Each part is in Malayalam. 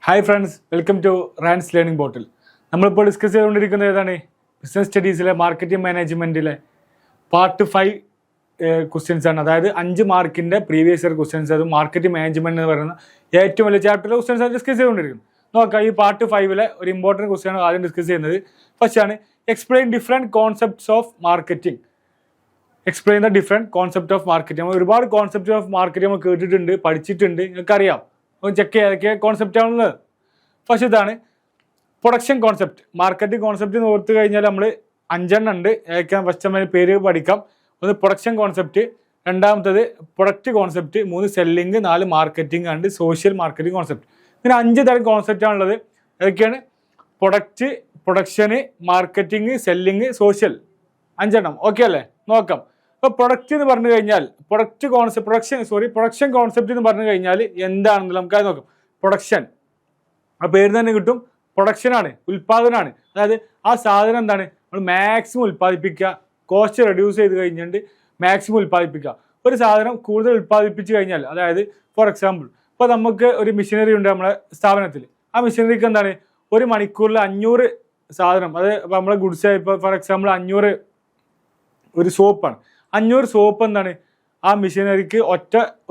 Hi friends, welcome to Rans learning portal. നമ്മളിപ്പോൾ ഡിസ്കസ് ചെയ്തുകൊണ്ടിരിക്കുന്നത് ഏതാണ്? ബിസിനസ് സ്റ്റഡീസിലെ മാർക്കറ്റിംഗ് മാനേജ്മെൻറ്റിലെ പാർട്ട് 5 ക്വസ്റ്റ്യൻസ് ആണ്. അതായത് 5 മാർക്കിൻ്റെ പ്രീവിയസ് ഇയർ ക്വസ്റ്റ്യൻസ്. അത് മാർക്കറ്റിംഗ് മാനേജ്മെൻറ്റ് എന്ന് പറയുന്ന ഏറ്റവും വലിയ ചാപ്റ്ററിലെ ക്വസ്റ്റ്യൻസ് ആണ് ഡിസ്കസ് ചെയ്തുകൊണ്ടിരിക്കുന്നത്. നോക്കാം, ഈ പാർട്ട് 5 ഒരു ഇമ്പോർട്ടൻറ്റ് ക്വസ്റ്റ്യൻ ആണ് ആദ്യം ഡിസ്കസ് ചെയ്യുന്നത്. ഫസ്റ്റ് ആണ് explain different concepts of marketing. Explain the different concept of marketing. നമ്മൾ ഒരുപാട് കോൺസെപ്റ്റ് ഓഫ് മാർക്കറ്റിംഗ് നമ്മൾ കേട്ടിട്ടുണ്ട്, പഠിച്ചിട്ടുണ്ട്, നിങ്ങൾക്കറിയാം. ഒന്ന് ചെക്ക് ചെയ്യുക ഏതൊക്കെ കോൺസെപ്റ്റ് ആണുള്ളത്. ഫസ്റ്റ് ഇതാണ് പ്രൊഡക്ഷൻ കോൺസെപ്റ്റ്. മാർക്കറ്റിംഗ് കോൺസെപ്റ്റ് എന്ന് ഓർത്ത് കഴിഞ്ഞാൽ നമ്മൾ 5 ഉണ്ട്. ഏതൊക്കെയാണ്? ഫസ്റ്റ് നമ്മൾ പേര് പഠിക്കാം. ഒന്ന് പ്രൊഡക്ഷൻ കോൺസെപ്റ്റ്, രണ്ടാമത്തത് product concept, 3 selling, 4 marketing and social marketing concept. ഇങ്ങനെ 5 തരം കോൺസെപ്റ്റ് ആണുള്ളത്. ഏതൊക്കെയാണ്? Product, production, marketing, selling, social. 5 okay അല്ലേ? നോക്കാം. അപ്പോൾ പ്രൊഡക്റ്റ് എന്ന് പറഞ്ഞു കഴിഞ്ഞാൽ പ്രൊഡക്ഷൻ കോൺസെപ്റ്റ് എന്ന് പറഞ്ഞു കഴിഞ്ഞാൽ എന്താണെന്ന് നമുക്ക് നോക്കാം. പ്രൊഡക്ഷൻ, ആ പേര് തന്നെ കിട്ടും, പ്രൊഡക്ഷനാണ്, ഉൽപ്പാദനമാണ്. അതായത് ആ സാധനം എന്താണ്, നമ്മൾ മാക്സിമം ഉൽപ്പാദിപ്പിക്കുക, കോസ്റ്റ് റെഡ്യൂസ് ചെയ്ത് കഴിഞ്ഞിട്ട് മാക്സിമം ഉൽപ്പാദിപ്പിക്കുക. ഒരു സാധനം കൂടുതൽ ഉൽപ്പാദിപ്പിച്ച് കഴിഞ്ഞാൽ, അതായത് ഫോർ എക്സാമ്പിൾ ഇപ്പോൾ നമുക്ക് ഒരു മെഷീനറി ഉണ്ട് നമ്മുടെ സ്ഥാപനത്തിൽ. ആ മെഷീനറിക്ക് എന്താണ്, ഒരു മണിക്കൂറിൽ 500 സാധനം, അത് നമ്മളെ ഗുഡ്സ്, ഇപ്പോൾ ഫോർ എക്സാമ്പിൾ 500 ഒരു സോപ്പാണ്. 500 സോപ്പ് എന്താണ് ആ മെഷീനറിക്ക്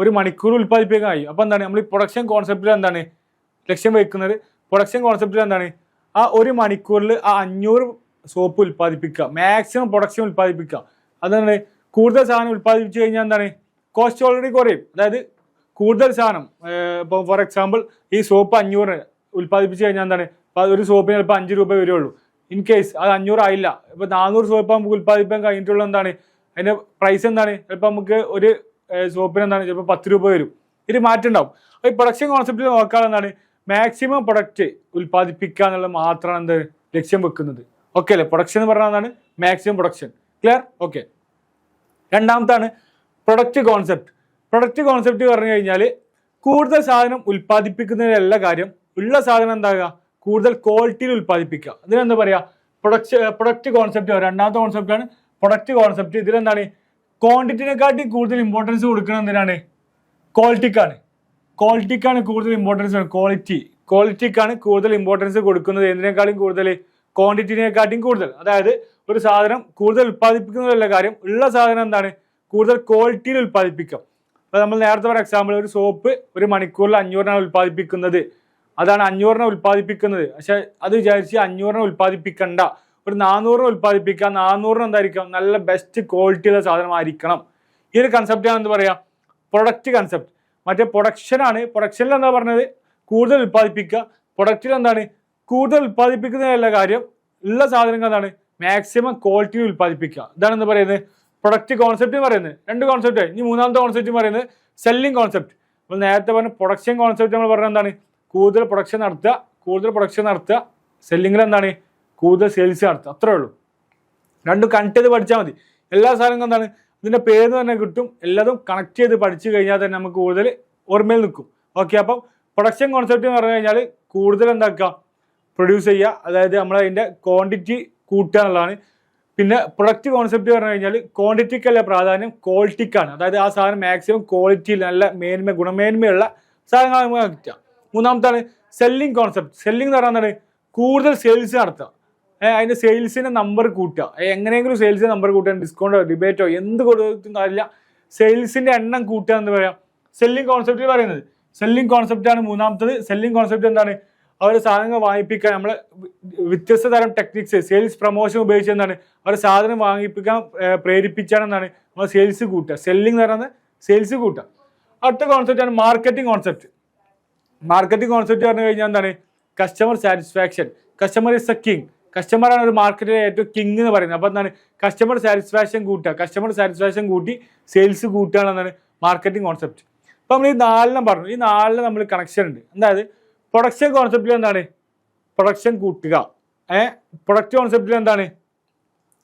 ഒരു മണിക്കൂർ ഉൽപ്പാദിപ്പിക്കാൻ കഴിയും. അപ്പോൾ എന്താണ് നമ്മൾ ഈ പ്രൊഡക്ഷൻ കോൺസെപ്റ്റിൽ എന്താണ് ലക്ഷ്യം വയ്ക്കുന്നത്? പ്രൊഡക്ഷൻ കോൺസെപ്റ്റിൽ എന്താണ് ആ ഒരു മണിക്കൂറിൽ ആ 500 സോപ്പ് ഉൽപ്പാദിപ്പിക്കുക, മാക്സിമം പ്രൊഡക്ഷൻ ഉൽപ്പാദിപ്പിക്കുക. അതാണ് കൂടുതൽ സാധനം ഉൽപ്പാദിപ്പിച്ചു കഴിഞ്ഞാൽ എന്താണ് കോസ്റ്റ് ഓൾറെഡി കുറയും. അതായത് കൂടുതൽ സാധനം, ഇപ്പോൾ ഫോർ എക്സാമ്പിൾ ഈ സോപ്പ് 500 ഉൽപ്പാദിപ്പിച്ചു കഴിഞ്ഞാൽ എന്താണ്, ഒരു സോപ്പിന് ചിലപ്പോൾ 5 രൂപ വരുള്ളൂ. ഇൻ കേസ് അത് 500 ആയില്ല, ഇപ്പോൾ 400 സോപ്പ് നമുക്ക് ഉൽപ്പാദിപ്പിക്കാൻ കഴിഞ്ഞിട്ടുള്ള എന്താണ് അതിൻ്റെ പ്രൈസ് എന്താണ്, ചിലപ്പോൾ നമുക്ക് ഒരു സോപ്പിന് എന്താണ് ചിലപ്പോൾ 10 രൂപ വരും. ഇത് മാറ്റുണ്ടാവും. അപ്പോൾ ഈ പ്രൊഡക്ഷൻ കോൺസെപ്റ്റിൽ നോക്കാൻ എന്താണ് മാക്സിമം പ്രൊഡക്റ്റ് ഉൽപ്പാദിപ്പിക്കുക എന്നുള്ളത് മാത്രമാണ് എന്ത് ലക്ഷ്യം വെക്കുന്നത്. ഓക്കെ അല്ലേ? പ്രൊഡക്ഷൻ എന്ന് പറഞ്ഞാൽ എന്താണ് മാക്സിമം പ്രൊഡക്ഷൻ. ക്ലിയർ? ഓക്കെ. രണ്ടാമത്താണ് പ്രൊഡക്റ്റ് കോൺസെപ്റ്റ്. പ്രൊഡക്റ്റ് കോൺസെപ്റ്റ് പറഞ്ഞു കഴിഞ്ഞാൽ കൂടുതൽ സാധനം ഉൽപ്പാദിപ്പിക്കുന്നതിലല്ല കാര്യം, ഉള്ള സാധനം എന്താകുക കൂടുതൽ ക്വാളിറ്റിയിൽ ഉൽപ്പാദിപ്പിക്കുക. അതിനെന്താ പറയുക? Product concept. രണ്ടാമത്തെ കോൺസെപ്റ്റാണ് പ്രൊഡക്റ്റ് കോൺസെപ്റ്റ്. ഇതിലെന്താണ് ക്വാണ്ടിറ്റിനെക്കാട്ടി കൂടുതൽ ഇമ്പോർട്ടൻസ് കൊടുക്കുന്നത് എന്തിനാണ്? ക്വാളിറ്റിക്കാണ്. ക്വാളിറ്റിക്കാണ് കൂടുതൽ ഇമ്പോർട്ടൻസ്. ക്വാളിറ്റിക്കാണ് കൂടുതൽ ഇമ്പോർട്ടൻസ് കൊടുക്കുന്നത്. എന്തിനേക്കാളും കൂടുതൽ? ക്വാണ്ടിറ്റിനെക്കാട്ടിയും കൂടുതൽ. അതായത് ഒരു സാധനം കൂടുതൽ ഉൽപ്പാദിപ്പിക്കുന്നതല്ല കാര്യം, ഉള്ള സാധനം എന്താണ് കൂടുതൽ ക്വാളിറ്റിയിൽ ഉൽപ്പാദിപ്പിക്കാം. അപ്പോൾ നമ്മൾ നേരത്തെ ഒരു എക്സാമ്പിൾ, ഒരു സോപ്പ് ഒരു മണിക്കൂറിൽ 500 ഉൽപ്പാദിപ്പിക്കുന്നത്. അതാണ് 500 ഉൽപ്പാദിപ്പിക്കുന്നത്. പക്ഷെ അത് വിചാരിച്ച് 500 ഉൽപ്പാദിപ്പിക്കണ്ട, ഒരു 400 ഉൽപ്പാദിപ്പിക്കുക. 400 എന്തായിരിക്കും? നല്ല ബെസ്റ്റ് ക്വാളിറ്റിയുള്ള സാധനമായിരിക്കണം. ഈ ഒരു കൺസെപ്റ്റാണ് എന്ത് പറയുക? Product concept. മറ്റേ പ്രൊഡക്ഷനാണ്. പ്രൊഡക്ഷനിൽ എന്താ പറഞ്ഞത്? കൂടുതൽ ഉൽപ്പാദിപ്പിക്കുക. പ്രൊഡക്റ്റിൽ എന്താണ് കൂടുതൽ ഉൽപ്പാദിപ്പിക്കുന്നതല്ല കാര്യം, ഉള്ള സാധനങ്ങൾ എന്താണ് മാക്സിമം ക്വാളിറ്റി ഉൽപ്പാദിപ്പിക്കുക. ഇതാണ് എന്താ പറയുന്നത് പ്രൊഡക്റ്റ് കോൺസെപ്റ്റ് പറയുന്നത്. 2 കോൺസെപ്റ്റ്. ഇനി മൂന്നാമത്തെ കോൺസെപ്റ്റ് പറയുന്നത് സെല്ലിംഗ് കോൺസെപ്റ്റ്. നമ്മൾ നേരത്തെ പറഞ്ഞ പ്രൊഡക്ഷൻ കോൺസെപ്റ്റ് നമ്മൾ പറഞ്ഞത് എന്താണ് കൂടുതൽ പ്രൊഡക്ഷൻ നടത്തുക. സെല്ലിങ്ങിൽ എന്താണ് കൂടുതൽ സെയിൽസ് നടത്തുക. അത്രേ ഉള്ളൂ. 2 കണക്ട് ചെയ്ത് പഠിച്ചാൽ മതി. എല്ലാ സാധനങ്ങളും എന്താണ് ഇതിൻ്റെ പേര് തന്നെ കിട്ടും. എല്ലാതും കണക്ട് ചെയ്ത് പഠിച്ചു കഴിഞ്ഞാൽ തന്നെ നമുക്ക് കൂടുതൽ ഓർമ്മയിൽ നിൽക്കും. ഓക്കെ. അപ്പം പ്രൊഡക്ഷൻ കോൺസെപ്റ്റ് എന്ന് പറഞ്ഞു കഴിഞ്ഞാൽ കൂടുതൽ എന്താക്കുക പ്രൊഡ്യൂസ് ചെയ്യുക, അതായത് നമ്മൾ അതിൻ്റെ ക്വാണ്ടിറ്റി കൂട്ടുക എന്നുള്ളതാണ്. പിന്നെ പ്രൊഡക്റ്റ് കോൺസെപ്റ്റ് പറഞ്ഞു കഴിഞ്ഞാൽ ക്വാണ്ടിറ്റിക്കല്ല പ്രാധാന്യം, ക്വാളിറ്റിക്കാണ്. അതായത് ആ സാധനം മാക്സിമം ക്വാളിറ്റിയിൽ നല്ല ഗുണമേന്മയുള്ള സാധനങ്ങൾ നമുക്ക് കിട്ടുക. മൂന്നാമത്താണ് സെല്ലിംഗ് കോൺസെപ്റ്റ്. സെല്ലിംഗ് എന്ന് പറഞ്ഞാൽ കൂടുതൽ സെയിൽസ് നടത്തുക. അതിൻ്റെ സെയിൽസിൻ്റെ നമ്പർ കൂട്ടുക. എങ്ങനെയെങ്കിലും സെയിൽസിൻ്റെ നമ്പർ കൂട്ടുക, ഡിസ്കൗണ്ടോ ഡിബേറ്റോ എന്ത് കൊടുത്തും കാര്യമില്ല, സെയിൽസിൻ്റെ എണ്ണം കൂട്ടുക എന്ന് പറയാം സെല്ലിംഗ് കോൺസെപ്റ്റ് പറയുന്നത്. സെല്ലിംഗ് കോൺസെപ്റ്റാണ് മൂന്നാമത്തത്. സെല്ലിംഗ് കോൺസെപ്റ്റ് എന്താണ് അവർ സാധനങ്ങൾ വാങ്ങിപ്പിക്കാൻ നമ്മൾ വ്യത്യസ്ത തരം ടെക്നിക്സ്, സെയിൽസ് പ്രൊമോഷൻ ഉപയോഗിച്ച് എന്താണ് അവർ സാധനം വാങ്ങിപ്പിക്കാൻ പ്രേരിപ്പിച്ചാണെന്നാണ് നമ്മൾ സെയിൽസ് കൂട്ടുക. സെല്ലിംഗ് എന്ന് പറയുന്നത് സെയിൽസ് കൂട്ടുക. അടുത്ത കോൺസെപ്റ്റാണ് മാർക്കറ്റിംഗ് കോൺസെപ്റ്റ്. മാർക്കറ്റിംഗ് കോൺസെപ്റ്റ് പറഞ്ഞു കഴിഞ്ഞാൽ എന്താണ് customer satisfaction. Customer is A king. കസ്റ്റമറാണ് ഒരു മാർക്കറ്റിലെ ഏറ്റവും കിങ് എന്ന് പറയുന്നത്. അപ്പോൾ എന്താണ് കസ്റ്റമർ സാറ്റിസ്ഫാക്ഷൻ കൂട്ടുക. കസ്റ്റമർ സാറ്റിസ്ഫാക്ഷൻ കൂട്ടി സെയിൽസ് കൂട്ടുകയാണെന്നാണ് മാർക്കറ്റിംഗ് കോൺസെപ്റ്റ്. അപ്പോൾ നമ്മൾ ഈ 4 പറഞ്ഞു. ഈ 4 നമ്മൾ കണക്ഷൻ ഉണ്ട്. അതായത് പ്രൊഡക്ഷൻ കോൺസെപ്റ്റിൽ എന്താണ് പ്രൊഡക്ഷൻ കൂട്ടുക. പ്രൊഡക്റ്റ് കോൺസെപ്റ്റിൽ എന്താണ്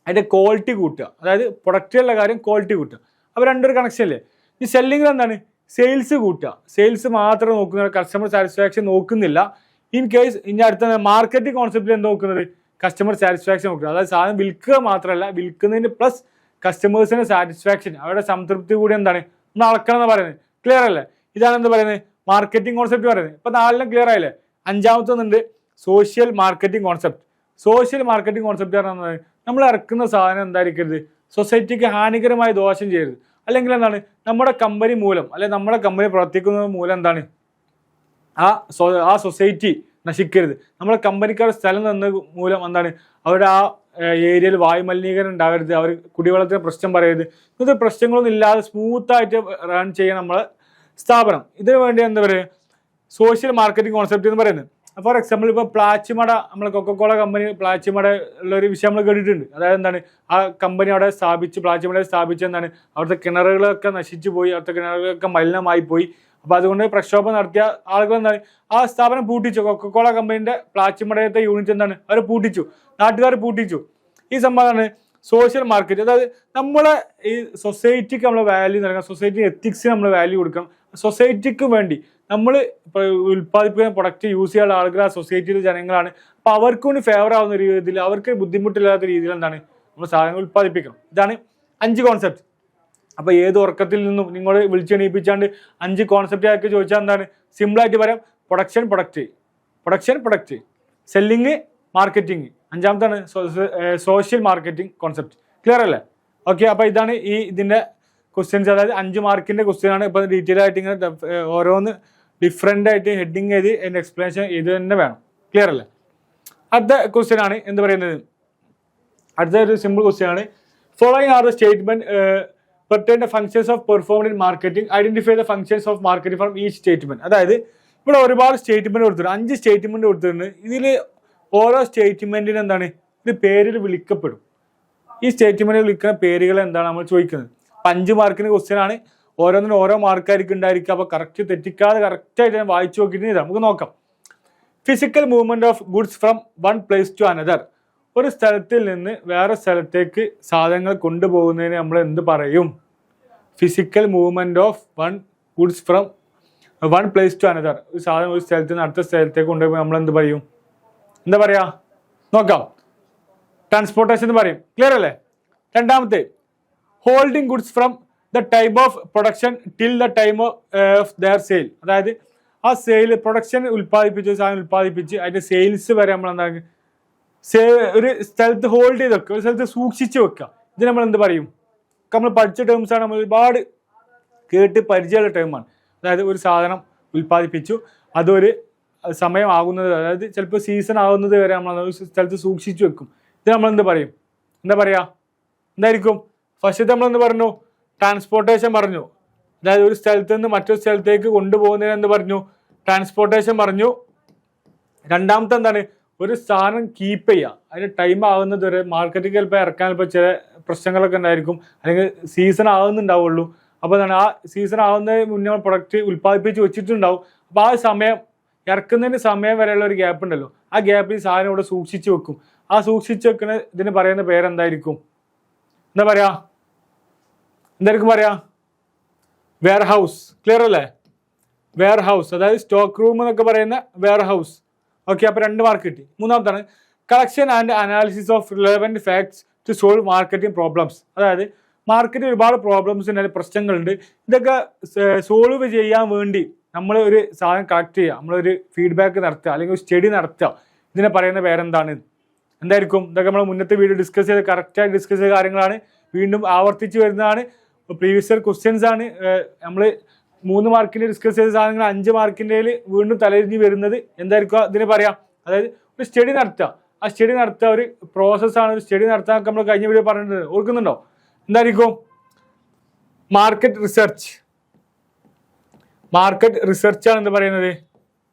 അതിൻ്റെ ക്വാളിറ്റി കൂട്ടുക. അതായത് പ്രൊഡക്റ്റിലുള്ള കാര്യം ക്വാളിറ്റി കൂട്ടുക. അപ്പോൾ 2 കണക്ഷൻ അല്ലേ. ഈ സെല്ലിങ്ങിൽ എന്താണ് സെയിൽസ് കൂട്ടുക. സെയിൽസ് മാത്രം നോക്കുന്ന, കസ്റ്റമർ സാറ്റിസ്ഫാക്ഷൻ നോക്കുന്നില്ല. ഇൻ കേസ് ഇനി അടുത്ത മാർക്കറ്റിംഗ് കോൺസെപ്റ്റിൽ എന്താ നോക്കുന്നത്? കസ്റ്റമർ സാറ്റിസ്ഫാക്ഷൻ നോക്കുക. അതായത് സാധനം വിൽക്കുക മാത്രമല്ല, വിൽക്കുന്നതിന് പ്ലസ് കസ്റ്റമേഴ്സിന്റെ സാറ്റിസ്ഫാക്ഷൻ, അവരുടെ സംതൃപ്തി കൂടി എന്താണ് ഒന്ന് അളക്കണം എന്ന് പറയുന്നത്. ക്ലിയർ അല്ലേ? ഇതാണ് എന്താ പറയുന്നത് മാർക്കറ്റിംഗ് കോൺസെപ്റ്റ് പറയുന്നത്. ഇപ്പൊ 4 ക്ലിയർ ആയില്ലേ? അഞ്ചാമത്തെ social marketing concept. Social marketing concept പറഞ്ഞാൽ നമ്മൾ ഇറക്കുന്ന സാധനം എന്തായിരിക്കരുത്, സൊസൈറ്റിക്ക് ഹാനികരമായി ദോഷം ചെയ്യരുത്. അല്ലെങ്കിൽ എന്താണ്, നമ്മുടെ കമ്പനി മൂലം അല്ലെങ്കിൽ നമ്മുടെ കമ്പനി പ്രവർത്തിക്കുന്നത് മൂലം എന്താണ് ആ സൊസൈറ്റി നശിക്കരുത്. നമ്മുടെ കമ്പനിക്കാരുടെ സ്ഥലം തന്ന മൂലം എന്താണ് അവരുടെ ആ ഏരിയയിൽ വായു മലിനീകരണം ഉണ്ടാകരുത്, അവർ കുടിവെള്ളത്തിന് പ്രശ്നം പറയരുത്. ഇങ്ങനത്തെ പ്രശ്നങ്ങളൊന്നും ഇല്ലാതെ സ്മൂത്തായിട്ട് റൺ ചെയ്യാൻ നമ്മളെ സ്ഥാപനം. ഇതിനു വേണ്ടി എന്താ പറയുക, സോഷ്യൽ മാർക്കറ്റിംഗ് കോൺസെപ്റ്റ് എന്ന് പറയുന്നത്. ഫോർ എക്സാമ്പിൾ ഇപ്പോൾ പ്ലാച്ചിമട, നമ്മളെ കൊക്കക്കോള കമ്പനി പ്ലാച്ചിമട ഉള്ളൊരു വിഷയം നമ്മൾ കേട്ടിട്ടുണ്ട്. അതായത് എന്താണ്, ആ കമ്പനി അവിടെ പ്ലാച്ചിമട സ്ഥാപിച്ച് എന്താണ് അവിടുത്തെ കിണറുകളൊക്കെ നശിച്ചു പോയി, അവിടുത്തെ കിണറുകളൊക്കെ മലിനമായി പോയി. അപ്പോൾ അതുകൊണ്ട് പ്രക്ഷോഭം നടത്തിയ ആളുകൾ എന്താണ് ആ സ്ഥാപനം പൂട്ടിച്ചു. കൊക്കക്കോള കമ്പനീൻ്റെ പ്ലാച്ചിമടയത്തെ യൂണിറ്റ് എന്താണ് അവർ പൂട്ടിച്ചു, നാട്ടുകാർ പൂട്ടിച്ചു. ഈ സംഭവമാണ് സോഷ്യൽ മാർക്കറ്റ്. അതായത് നമ്മളെ ഈ സൊസൈറ്റിക്ക് നമ്മൾ വാല്യൂ നൽകണം, സൊസൈറ്റി എത്തിക്സിന് നമ്മൾ വാല്യൂ കൊടുക്കണം. സൊസൈറ്റിക്ക് വേണ്ടി നമ്മൾ ഉൽപ്പാദിപ്പിക്കുന്ന പ്രൊഡക്റ്റ് യൂസ് ചെയ്യാനുള്ള ആളുകൾ ആ സൊസൈറ്റിയിലെ ജനങ്ങളാണ്. അപ്പോൾ അവർക്ക് വേണ്ടി ഫേവർ ആവുന്ന രീതിയിൽ, അവർക്ക് ബുദ്ധിമുട്ടില്ലാത്ത രീതിയിൽ എന്താണ് നമ്മൾ സാധനങ്ങൾ ഉൽപ്പാദിപ്പിക്കണം. ഇതാണ് 5 കോൺസെപ്റ്റ്. അപ്പോൾ ഏത് ഉറക്കത്തിൽ നിന്നും നിങ്ങൾ വിളിച്ചെണീപ്പിച്ചാണ്ട് 5 കോൺസെപ്റ്റ് ആക്കി ചോദിച്ചാൽ എന്താണ് സിമ്പിളായിട്ട് പറയാം, പ്രൊഡക്ഷൻ പ്രൊഡക്റ്റ്, സെല്ലിങ്, മാർക്കറ്റിംഗ്. അഞ്ചാമത്താണ് സോഷ്യൽ മാർക്കറ്റിംഗ് കോൺസെപ്റ്റ്. ക്ലിയർ അല്ലേ? ഓക്കെ, അപ്പോൾ ഇതാണ് ഇതിൻ്റെ ക്വസ്റ്റ്യൻസ്. അതായത് 5 മാർക്കിൻ്റെ ക്വസ്റ്റ്യൻ ആണ്. ഇപ്പോൾ ഡീറ്റെയിൽ ആയിട്ട് ഇങ്ങനെ ഓരോന്ന് ഡിഫറെൻ്റ് ആയിട്ട് ഹെഡിങ് ചെയ്ത് എൻ്റെ എക്സ്പ്ലനേഷൻ ഇത് തന്നെ വേണം. ക്ലിയർ അല്ലേ? അടുത്ത ക്വസ്റ്റ്യൻ ആണ് എന്ത് പറയുന്നത്, അടുത്ത ഒരു സിമ്പിൾ ക്വസ്റ്റ്യൻ ആണ്. Following are the statement pertain the functions of performed in marketing, identify the functions of marketing from each statement. അതായത് ഇവിടെ ഒരുപാട് സ്റ്റേറ്റ്മെന്റ് കൊടുത്തിട്ടുണ്ട്, 5 സ്റ്റേറ്റ്മെന്റ് കൊടുത്തിട്ടുണ്ട്. ഇതിൽ ഓരോ സ്റ്റേറ്റ്മെന്റിന് എന്താണ് ഇത് പേരിൽ വിളിക്കപ്പെടും. ഈ സ്റ്റേറ്റ്മെന്റ് വിളിക്കുന്ന പേരുകൾ എന്താണ് നമ്മൾ ചോദിക്കുന്നത്. 5 മാർക്കിന് ക്വസ്റ്റ്യൻ ആണ്, ഓരോന്നിനും ഓരോ മാർക്കായിരിക്കും ഉണ്ടായിരിക്കുക. അപ്പോൾ കറക്റ്റ് തെറ്റിക്കാതെ കറക്റ്റായിട്ട് ഞാൻ വായിച്ചു നോക്കിയിട്ട് നമുക്ക് നോക്കാം. Physical movement of goods from one place to another. ഒരു സ്ഥലത്തിൽ നിന്ന് വേറെ സ്ഥലത്തേക്ക് സാധനങ്ങൾ കൊണ്ടുപോകുന്നതിന് നമ്മൾ എന്ത് പറയും? Physical movement of goods from one place to another. ഒരു സാധനം ഒരു സ്ഥലത്ത് നിന്ന് അടുത്ത സ്ഥലത്തേക്ക് കൊണ്ടുപോയി നമ്മൾ എന്ത് പറയും? എന്താ പറയാ നോക്കാം. ട്രാൻസ്പോർട്ടേഷൻ എന്ന് പറയും. ക്ലിയർ അല്ലേ? രണ്ടാമത്തെ, holding goods from the time of production till the time of their sale. അതായത് ആ സെയിൽ പ്രൊഡക്ഷൻ സാധനം ഉൽപ്പാദിപ്പിച്ച് അതിന്റെ സെയിൽസ് വരെ നമ്മൾ എന്താ ഒരു സ്ഥലത്ത് ഹോൾഡ് ചെയ്ത് വെക്കുക, ഒരു സ്ഥലത്ത് സൂക്ഷിച്ച് വെക്കുക. ഇത് നമ്മൾ എന്ത് പറയും? നമ്മൾ പഠിച്ച ടേംസാണ്, നമ്മൾ ഒരുപാട് കേട്ട് പരിചയമുള്ള ടേമാണ്. അതായത് ഒരു സാധനം ഉൽപ്പാദിപ്പിച്ചു, അതൊരു സമയമാകുന്നത്, അതായത് ചിലപ്പോൾ സീസൺ ആകുന്നത് വരെ നമ്മൾ ഒരു സ്ഥലത്ത് സൂക്ഷിച്ചു വെക്കും. ഇത് നമ്മൾ എന്ത് പറയും? എന്താ പറയുക? എന്തായിരിക്കും? ഫസ്റ്റ് നമ്മളെന്ത് പറഞ്ഞു? ട്രാൻസ്പോർട്ടേഷൻ പറഞ്ഞു. അതായത് ഒരു സ്ഥലത്ത് നിന്ന് മറ്റൊരു സ്ഥലത്തേക്ക് കൊണ്ടുപോകുന്നതിന് എന്ത് പറഞ്ഞു? ട്രാൻസ്പോർട്ടേഷൻ പറഞ്ഞു. രണ്ടാമത്തെ എന്താണ്? ഒരു സാധനം കീപ്പ് ചെയ്യുക, അതിന് ടൈം ആകുന്നത് വരെ. മാർക്കറ്റിൽ ചിലപ്പോൾ ഇറക്കാൻ ചിലപ്പോൾ ചില പ്രശ്നങ്ങളൊക്കെ ഉണ്ടായിരിക്കും, അല്ലെങ്കിൽ സീസൺ ആകുന്നുണ്ടാവുള്ളൂ. അപ്പോൾ എന്താണ് ആ സീസൺ ആകുന്നതിന് മുന്നേ പ്രൊഡക്റ്റ് ഉൽപ്പാദിപ്പിച്ച് വെച്ചിട്ടുണ്ടാവും. അപ്പോൾ ആ സമയം ഇറക്കുന്നതിന് സമയം വരെയുള്ള ഒരു ഗ്യാപ്പ് ഉണ്ടല്ലോ, ആ ഗ്യാപ്പിൽ സാധനം ഇവിടെ സൂക്ഷിച്ച് വെക്കും. ആ സൂക്ഷിച്ച് വെക്കുന്ന ഇതിന് പറയുന്ന പേരെന്തായിരിക്കും? എന്താ പറയാ? എന്തായിരിക്കും പറയാ? Warehouse. ക്ലിയർ അല്ലേ? വെയർ ഹൗസ്, അതായത് സ്റ്റോക്ക് റൂം എന്നൊക്കെ പറയുന്ന വെയർ ഹൗസ്. ഓക്കെ, അപ്പോൾ 2 മാർക്ക് കിട്ടി. മൂന്നാമത്താണ് collection and analysis of relevant facts to solve marketing problems. അതായത് മാർക്കറ്റിൽ ഒരുപാട് പ്രോബ്ലംസ് ഉണ്ട്, പ്രശ്നങ്ങളുണ്ട്. ഇതൊക്കെ സോൾവ് ചെയ്യാൻ വേണ്ടി നമ്മൾ ഒരു സാധനം കളക്ട് ചെയ്യുക, നമ്മളൊരു ഫീഡ്ബാക്ക് നടത്തുക, അല്ലെങ്കിൽ ഒരു സ്റ്റഡി നടത്തുക. ഇതിനെ പറയുന്ന പേരെന്താണ്? എന്തായിരിക്കും? ഇതൊക്കെ നമ്മൾ മുന്നത്തെ വീഡിയോ ഡിസ്കസ് ചെയ്ത് കറക്റ്റായി ഡിസ്കസ് ചെയ്ത കാര്യങ്ങളാണ്, വീണ്ടും ആവർത്തിച്ച് വരുന്നതാണ്. പ്രീവിയസ് ഇയർ ക്വസ്റ്റ്യൻസ് ആണ്. നമ്മൾ 3 മാർക്കിൻ്റെ ഡിസ്കസ് ചെയ്ത സാധനങ്ങൾ 5 മാർക്കിൻ്റെ വീണ്ടും തലതിരിഞ്ഞ് വരുന്നത്. എന്തായിരിക്കും ഇതിന് പറയാം? അതായത് ഒരു സ്റ്റഡി നടത്തുക. ആ സ്റ്റഡി നടത്തുക ഒരു പ്രോസസ്സാണ്. ഒരു സ്റ്റഡി നടത്താൻ നമ്മൾ കഴിഞ്ഞ വീഡിയോ പറഞ്ഞിട്ടുണ്ട്, ഓർക്കുന്നുണ്ടോ? എന്തായിരിക്കും? Market research. മാർക്കറ്റ് റിസർച്ചാണ് എന്ത് പറയുന്നത്?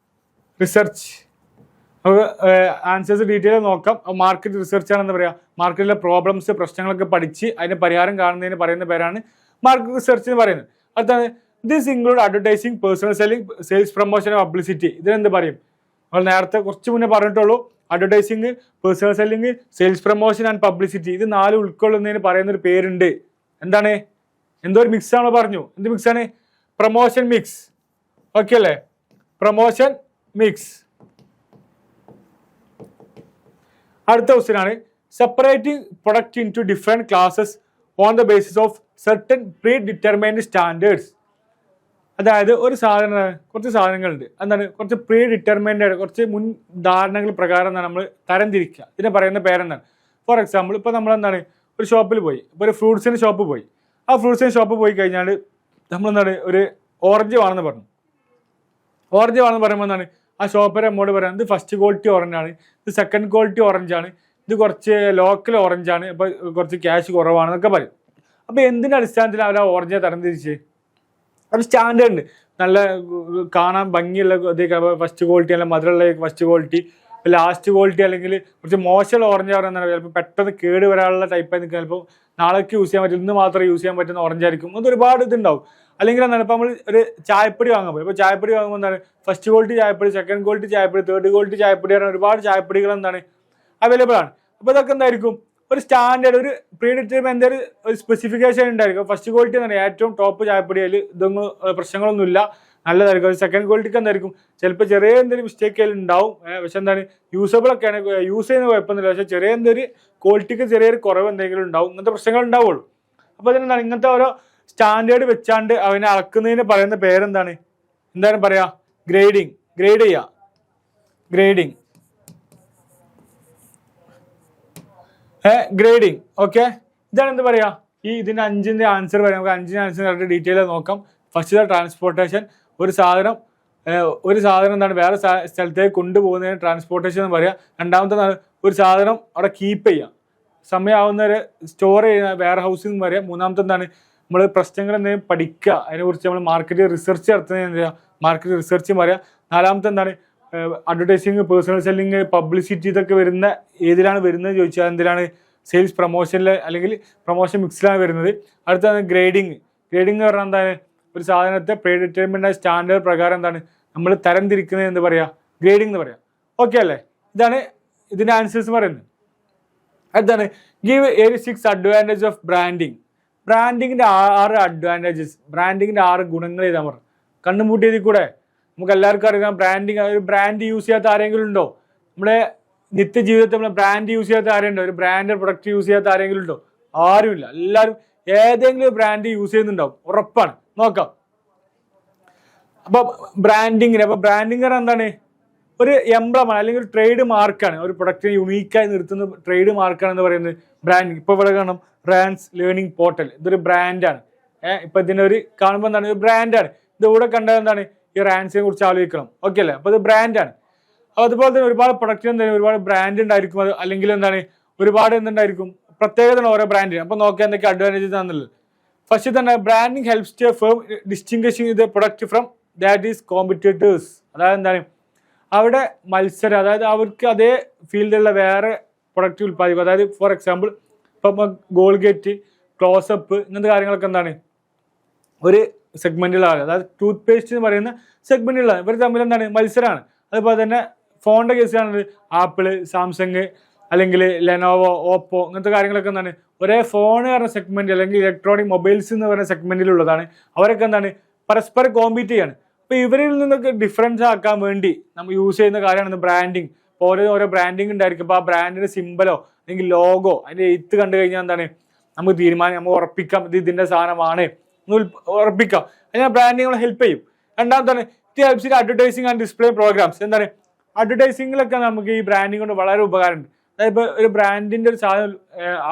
റിസർച്ച്. നമുക്ക് ആൻസേഴ്സ് ഡീറ്റെയിൽ നോക്കാം. മാർക്കറ്റ് റിസർച്ചാണ് എന്താ പറയുക? മാർക്കറ്റിലെ പ്രോബ്ലംസ്, പ്രശ്നങ്ങളൊക്കെ പഠിച്ച് അതിന് പരിഹാരം കാണുന്നതിന് പറയുന്ന പേരാണ് മാർക്കറ്റ് റിസർച്ച് എന്ന് പറയുന്നത്. അടുത്താണ് this include advertising, personal selling, sales promotion, publicity. ഇതിനെന്ത് പറയും? നമ്മൾ നേരത്തെ കുറച്ച് മുന്നേ പറഞ്ഞിട്ടുള്ളൂ. Advertising, personal selling, sales promotion and publicity. ഇത് 4 ഉൾക്കൊള്ളുന്നതിന് പറയുന്നൊരു പേരുണ്ട്. എന്താണ്? എന്തോ ഒരു മിക്സ് ആണ് പറഞ്ഞു. എന്ത് മിക്സാണ്? Promotion mix. ഓക്കെ അല്ലേ? Promotion mix. അടുത്ത ക്വസ്റ്റ്യൻ ആണ് separating product into different classes on the basis of certain predetermined standards. അതായത് ഒരു സാധനം, കുറച്ച് സാധനങ്ങളുണ്ട്, എന്താണ് കുറച്ച് പ്രീ ഡിറ്റർമൈൻഡ് ആയിട്ട് കുറച്ച് മുൻ ധാരണകൾ പ്രകാരം എന്താണ് നമ്മൾ തരംതിരിക്കുക. ഇതിനെ പറയുന്ന പേരെന്താണ്? ഫോർ എക്സാമ്പിൾ ഇപ്പോൾ നമ്മളെന്താണ് ഒരു ഷോപ്പിൽ പോയി, ഇപ്പോൾ ഒരു ഫ്രൂട്ട്സിൻ്റെ ഷോപ്പ് പോയി. ആ ഫ്രൂട്ട്സിൻ്റെ ഷോപ്പ് പോയി കഴിഞ്ഞാൽ നമ്മളെന്താണ് ഒരു ഓറഞ്ച് വേണമെന്ന് പറഞ്ഞു. ഓറഞ്ച് വേണമെന്ന് പറയുമ്പോൾ എന്താണ് ആ ഷോപ്പറെ നമ്മോട് പറയാം ഇത് ഫസ്റ്റ് ക്വാളിറ്റി ഓറഞ്ചാണ്, ഇത് സെക്കൻഡ് ക്വാളിറ്റി ഓറഞ്ചാണ്, ഇത് കുറച്ച് ലോക്കൽ ഓറഞ്ചാണ്, അപ്പോൾ കുറച്ച് ക്യാഷ് കുറവാണെന്നൊക്കെ പറയും. അപ്പോൾ എന്തിൻ്റെ അടിസ്ഥാനത്തിൽ അവർ ആ ഓറഞ്ചിനെ തരംതിരിച്ച്? ഒരു സ്റ്റാൻഡേർഡ് ഉണ്ട്, നല്ല കാണാൻ ഭംഗിയുള്ള ഇതൊക്കെ ഫസ്റ്റ് ക്വാളിറ്റി, അല്ലെങ്കിൽ മധുരമുള്ള ഫസ്റ്റ് ക്വാളിറ്റി, ലാസ്റ്റ് ക്വാളിറ്റി, അല്ലെങ്കിൽ കുറച്ച് മോശമുള്ള ഓറഞ്ച് പറയുന്നത് ചിലപ്പോൾ പെട്ടെന്ന് കേട് വരാനുള്ള ടൈപ്പായി നിൽക്കുക, ചിലപ്പോൾ നാളേക്ക് യൂസ് ചെയ്യാൻ പറ്റും, ഇന്ന് മാത്രമേ യൂസ് ചെയ്യാൻ പറ്റുന്ന ഓറഞ്ച് ആയിരിക്കും. അത് ഒരുപാട് ഇതുണ്ടാവും. അല്ലെങ്കിൽ എന്താണ് ഇപ്പോൾ നമ്മൾ ഒരു ചായപ്പൊടി വാങ്ങാൻ പോയി, ഇപ്പോൾ ചായപ്പൊടി വാങ്ങുമ്പോൾ എന്താണ് ഫസ്റ്റ് ക്വാളിറ്റി ചായപ്പൊടി, സെക്കൻഡ് ക്വാളിറ്റി ചായപ്പൊടി, തേർഡ് ക്വാളിറ്റി ചായപ്പൊടി പറഞ്ഞാൽ ഒരുപാട് ചായപ്പൊടികൾ എന്താണ് അവൈലബിൾ ആണ്. അപ്പോൾ ഇതൊക്കെ എന്തായിരിക്കും ഒരു സ്റ്റാൻഡേർഡ്, ഒരു പ്രീ ഡിറ്റർമൈൻഡ് ഒരു സ്പെസിഫിക്കേഷൻ ഉണ്ടായിരിക്കും. ഫസ്റ്റ് ക്വാളിറ്റി എന്ന് പറഞ്ഞാൽ ഏറ്റവും ടോപ്പ് ചായപ്പൊടി, അതിൽ ഇതൊന്നും പ്രശ്നങ്ങളൊന്നുമില്ല, നല്ലതായിരിക്കും. സെക്കൻഡ് ക്വാളിറ്റിക്ക് എന്തായിരിക്കും ചിലപ്പോൾ ചെറിയ എന്തെങ്കിലും മിസ്റ്റേക്ക് അതിൽ ഉണ്ടാവും, പക്ഷെ എന്താണ് യൂസബിൾ ഒക്കെയാണ്, യൂസ് ചെയ്യുന്ന കുഴപ്പമൊന്നുമില്ല, പക്ഷേ ചെറിയ എന്തൊരു ക്വാളിറ്റിക്ക് ചെറിയൊരു കുറവ് എന്തെങ്കിലും ഉണ്ടാവും, ഇങ്ങനത്തെ പ്രശ്നങ്ങൾ ഉണ്ടാവുള്ളൂ. അപ്പോൾ അതിനെന്താണ് ഇങ്ങനത്തെ ഓരോ സ്റ്റാൻഡേർഡ് വെച്ചാണ്ട് അവനെ അളക്കുന്നതിന് പറയുന്ന പേരെന്താണ്? എന്താണ് പറയാ? ഗ്രേഡിങ്. ഗ്രേഡ് ചെയ്യുക, ഗ്രേഡിങ്, ഗ്രേഡിങ്. ഓക്കെ, ഇതാണ് എന്ത് പറയാ ഈ ഇതിന്റെ 5ന്റെ ആൻസർ പറയാം. നമുക്ക് 5ന്റെ ആൻസർ കറക്റ്റ് ഡീറ്റെയിൽ നോക്കാം. ഫസ്റ്റ് ട്രാൻസ്പോർട്ടേഷൻ, ഒരു സാധനം എന്താണ് വേറെ സ്ഥലത്തേക്ക് കൊണ്ടുപോകുന്നതിന് ട്രാൻസ്പോർട്ടേഷൻ എന്ന് പറയാം. രണ്ടാമത്തെ ഒരു സാധനം അവിടെ കീപ്പ് ചെയ്യാം, സമയമാവുന്നവരെ സ്റ്റോർ ചെയ്യുന്ന വെയർ ഹൗസിംഗ് എന്ന് പറയാം. മൂന്നാമത്തെ എന്താണ് നമ്മൾ പ്രശ്നങ്ങൾ എന്തെങ്കിലും പഠിക്കുക, അതിനെക്കുറിച്ച് നമ്മൾ മാർക്കറ്റ് റിസർച്ച് നടത്തുന്നത് എന്താ മാർക്കറ്റ് റിസർച്ച് പറയാം. നാലാമത്തെ എന്താണ് അഡ്വർടൈസിങ്, പേഴ്സണൽ സെല്ലിങ്, പബ്ലിസിറ്റി, ഇതൊക്കെ വരുന്ന ഏതിലാണ് വരുന്നത് ചോദിച്ചാൽ എന്തിലാണ് സെയിൽസ് പ്രൊമോഷനിൽ അല്ലെങ്കിൽ പ്രൊമോഷൻ മിക്സിലാണ് വരുന്നത്. അടുത്താണ് ഗ്രേഡിങ്. ഗ്രേഡിങ് എന്ന് പറഞ്ഞാൽ എന്താണ് ഒരു സാധനത്തെ പ്രീ ഡിറ്റർമിൻഡ് സ്റ്റാൻഡേർഡ് പ്രകാരം എന്താണ് നമ്മൾ തരംതിരിക്കുന്നത് എന്ന് പറയാം, ഗ്രേഡിംഗ് എന്ന് പറയാം. ഓക്കെ അല്ലേ? ഇതാണ് ഇതിൻ്റെ ആൻസേഴ്സ് പറയുന്നത്. അടുത്താണ് ഗിവ് 86 അഡ്വാൻറ്റേജ് ഓഫ് ബ്രാൻഡിങ്. ബ്രാൻഡിങ്ങിൻ്റെ 6 അഡ്വാൻറ്റേജസ്, ബ്രാൻഡിങ്ങിൻ്റെ 6 ഗുണങ്ങൾ ചെയ്താൽ പറഞ്ഞു. കണ്ണുമുട്ടിയതിൽ കൂടെ നമുക്ക് എല്ലാവർക്കും അറിയാം ബ്രാൻഡിങ്. ഒരു ബ്രാൻഡ് യൂസ് ചെയ്യാത്ത ആരെങ്കിലും ഉണ്ടോ? നമ്മുടെ നിത്യജീവിതത്തിൽ നമ്മൾ ബ്രാൻഡ് യൂസ് ചെയ്യാത്ത ആരുണ്ടോ? ഒരു ബ്രാൻഡ് പ്രൊഡക്റ്റ് യൂസ് ചെയ്യാത്ത ആരെങ്കിലും ഉണ്ടോ? ആരുമില്ല. എല്ലാവരും ഏതെങ്കിലും ബ്രാൻഡ് യൂസ് ചെയ്യുന്നുണ്ടാവും, ഉറപ്പാണ്. നോക്കാം. അപ്പൊ ബ്രാൻഡിങ്ങിന് എന്താണ്? ഒരു എംബ്ലമാണ് അല്ലെങ്കിൽ ഒരു ട്രേഡ് മാർക്കാണ്. ഒരു പ്രൊഡക്റ്റിനെ യുണീക്കായി നിർത്തുന്ന ട്രേഡ് മാർക്കാണ് എന്ന് പറയുന്നത് ബ്രാൻഡിങ്. ഇപ്പൊ ഇവിടെ കാണാം റാൻസ് ലേണിംഗ് പോർട്ടൽ, ഇതൊരു ബ്രാൻഡാണ്. ഇപ്പൊ ഇതിന്റെ ഒരു കാണുമ്പോൾ എന്താണ് ഒരു ബ്രാൻഡാണ്. ഇത് ഇവിടെ കണ്ടത് എന്താണ് ഈ റാൻസിനെ കുറിച്ച് ആലോചിക്കണം. ഓക്കെ അല്ലേ? അപ്പൊ ഇത് ബ്രാൻഡാണ്. അപ്പൊ അതുപോലെ തന്നെ ഒരുപാട് പ്രൊഡക്റ്റിന് എന്താണ് ഒരുപാട് ബ്രാൻഡ് ഉണ്ടായിരിക്കും. അത് അല്ലെങ്കിൽ എന്താണ് ഒരുപാട് എന്തുണ്ടായിരിക്കും പ്രത്യേകത ഓരോ ബ്രാൻഡിന്. അപ്പൊ നോക്കാം എന്തൊക്കെ അഡ്വാൻറ്റേജസ് ആണെന്നുള്ളത്. ഫസ്റ്റ് തന്നെ branding helps to a firm distinguishing the product from that is competitors. അതായത് എന്താണ് അവിടെ മത്സരം, അതായത് അവർക്ക് അതേ ഫീൽഡിലുള്ള വേറെ പ്രൊഡക്റ്റ് ഉൽപ്പാദിക്കും. അതായത് ഫോർ എക്സാമ്പിൾ ഇപ്പം ഗോൾഗേറ്റ്, ക്ലോസപ്പ്, ഇങ്ങനത്തെ കാര്യങ്ങളൊക്കെ എന്താണ് ഒരു സെഗ്മെന്റിലാണ്. അതായത് ടൂത്ത് പേസ്റ്റ് എന്ന് പറയുന്ന സെഗ്മെന്റിലാണ്. ഇവർ തമ്മിൽ എന്താണ് മത്സരമാണ്. അതുപോലെ തന്നെ ഫോണിന്റെ കേസിലാണ് ആപ്പിള്, സാംസങ്, അല്ലെങ്കിൽ ലെനോവോ, ഓപ്പോ, ഇങ്ങനത്തെ കാര്യങ്ങളൊക്കെ എന്താണ് ഒരേ ഫോൺ പറഞ്ഞ സെഗ്മെന്റ് അല്ലെങ്കിൽ ഇലക്ട്രോണിക് മൊബൈൽസ് എന്ന് പറയുന്ന സെഗ്മെന്റിലുള്ളതാണ്. അവരൊക്കെ എന്താണ് പരസ്പരം കോമ്പീറ്റ് ചെയ്യാണ്. അപ്പൊ ഇവരിൽ നിന്നൊക്കെ ഡിഫറൻസ് ആക്കാൻ വേണ്ടി നമ്മൾ യൂസ് ചെയ്യുന്ന കാര്യമാണ് ബ്രാൻഡിങ്. ഓരോ ബ്രാൻഡിങ് ഉണ്ടായിരിക്കും. അപ്പോൾ ആ ബ്രാൻഡിന്റെ സിമ്പലോ അല്ലെങ്കിൽ ലോഗോ അതിന്റെ എഴുത്ത് കണ്ടു കഴിഞ്ഞാൽ എന്താണ് നമുക്ക് നമുക്ക് ഉറപ്പിക്കാം ഇത് ഇതിന്റെ സാധനമാണ്, ഉറപ്പിക്കാം. അതിന് ബ്രാൻഡിങ് ഹെൽപ്പ് ചെയ്യും. രണ്ടാമതാണ് it helps in advertising and display programmes. എന്താണ് അഡ്വർടൈസിങ്ങിലൊക്കെ നമുക്ക് ഈ ബ്രാൻഡിങ് കൊണ്ട് വളരെ ഉപകാരമുണ്ട്. അതായത് ഇപ്പോൾ ഒരു ബ്രാൻഡിന്റെ ഒരു സാധനം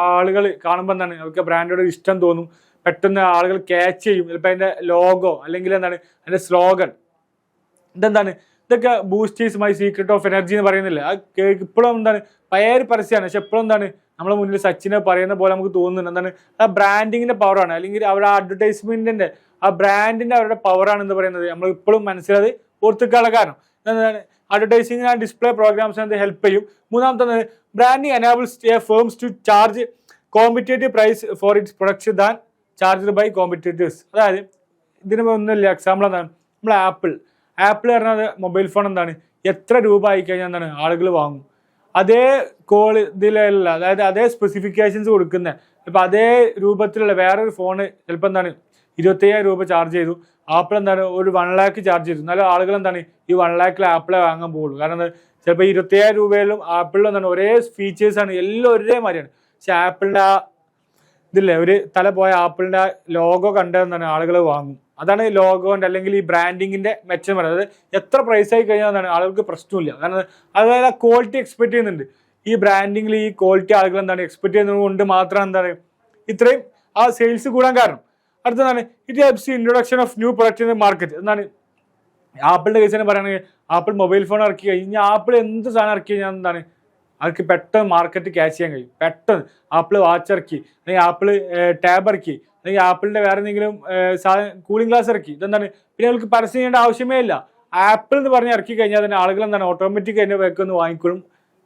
ആളുകൾ കാണുമ്പോൾ എന്താണ് അവർക്ക് ബ്രാൻഡോട് ഇഷ്ടം തോന്നും, പെട്ടെന്ന് ആളുകൾ ക്യാച്ച് ചെയ്യും. ചിലപ്പോൾ അതിന്റെ ലോഗോ അല്ലെങ്കിൽ എന്താണ് അതിന്റെ സ്ലോഗൻ ഇതെന്താണ് ഇതൊക്കെ boost is my secret of energy എന്ന് പറയുന്നില്ല. ആ ഇപ്പോഴും എന്താണ് പഴയ പരസ്യമാണ്, പക്ഷെ എപ്പോഴും എന്താണ് നമ്മളെ മുന്നിൽ സച്ചിനെ പറയുന്ന പോലെ നമുക്ക് തോന്നുന്നുണ്ട്. എന്താണ് ആ ബ്രാൻഡിങ്ങിന്റെ പവറാണ്, അല്ലെങ്കിൽ അവരുടെ അഡ്വർടൈസ്മെന്റിന്റെ ആ ബ്രാൻഡിന്റെ അവരുടെ പവറാണ് എന്ന് പറയുന്നത് നമ്മൾ ഇപ്പോഴും മനസ്സിലത് ഓർത്തിക്കാനുള്ള കാരണം. എന്താണ് അഡ്വർടൈസിംഗ് ആൻഡ് ഡിസ്പ്ലേ പ്രോഗ്രാംസ് അത് ഹെൽപ്പ് ചെയ്യും. മൂന്നാമത്തെ branding enables firms to charge competitive price for its products than charged by competitors. അതായത് ഇതിന് ഒന്നുമില്ല എക്സാമ്പിൾ എന്താണ് നമ്മൾ ആപ്പിൾ പറഞ്ഞത് മൊബൈൽ ഫോൺ എന്താണ് എത്ര രൂപ ആയി കഴിഞ്ഞാൽ എന്താണ് ആളുകൾ വാങ്ങും. അതേ ഇതിലുള്ള അതായത് അതേ സ്പെസിഫിക്കേഷൻസ് കൊടുക്കുന്ന ഇപ്പം അതേ രൂപത്തിലുള്ള വേറൊരു ഫോണ് ചിലപ്പോൾ എന്താണ് 25,000 രൂപ ചാർജ് ചെയ്തു. ആപ്പിൾ എന്താണ് ഒരു 1 lakh ചാർജ് ചെയ്തു. എന്നാലും ആളുകൾ എന്താണ് ഈ 1 lakh ആപ്പിളെ വാങ്ങാൻ പോകുള്ളൂ. കാരണം എന്താ ചിലപ്പോൾ 25,000 രൂപയിലും ആപ്പിളിലും എന്താണ് ഒരേ ഫീച്ചേഴ്സാണ്, എല്ലാം ഒരേ മാതിരിയാണ്. പക്ഷെ ആപ്പിളിൻ്റെ ആ ഇതില്ലേ ഒരു തല പോയ ആപ്പിളിൻ്റെ ലോഗോ കണ്ടെന്നാണ് ആളുകൾ വാങ്ങും. അതാണ് ലോഗോന്റെ അല്ലെങ്കിൽ ഈ ബ്രാൻഡിങ്ങിന്റെ മെച്ചം പറയുന്നത്. എത്ര പ്രൈസ് ആയി കഴിഞ്ഞാൽ എന്താണ് ആളുകൾക്ക് പ്രശ്നമില്ല. കാരണം അതുപോലെ ക്വാളിറ്റി എക്സ്പെക്ട് ചെയ്യുന്നുണ്ട്. ഈ ബ്രാൻഡിങ്ങിൽ ഈ ക്വാളിറ്റി ആളുകൾ എന്താണ് എക്സ്പെക്ട് ചെയ്യുന്നത് കൊണ്ട് മാത്രം എന്താണ് ഇത്രയും ആ സെയിൽസ് കൂടാൻ കാരണം. അടുത്തതാണ് it helps introduction of new product in the market. എന്താണ് ആപ്പിളിന്റെ കേസ് തന്നെ പറയുകയാണെങ്കിൽ ആപ്പിൾ മൊബൈൽ ഫോൺ ഇറക്കി കഴിഞ്ഞാൽ ആപ്പിൾ എന്ത് സാധനം ഇറക്കി കഴിഞ്ഞാൽ എന്താണ് അവർക്ക് പെട്ടെന്ന് മാർക്കറ്റ് ക്യാച്ച് ചെയ്യാൻ കഴിയും. പെട്ടെന്ന് ആപ്പിൾ വാച്ച് ഇറക്കി, അല്ലെങ്കിൽ ആപ്പിൾ ടാബ് ഇറക്കി, അല്ലെങ്കിൽ ആപ്പിളിന്റെ വേറെ എന്തെങ്കിലും കൂളിംഗ് ഗ്ലാസ് ഇറക്കി, ഇതെന്താണ് പിന്നെ അവർക്ക് പരസ്യം ചെയ്യേണ്ട ആവശ്യമേ ഇല്ല. ആപ്പിൾ എന്ന് പറഞ്ഞ് ഇറക്കി കഴിഞ്ഞാൽ തന്നെ ആളുകൾ എന്താണ് ഓട്ടോമാറ്റിക് അതിന്റെ വേക്കൊന്ന് വാങ്ങിക്കൊള്ളും.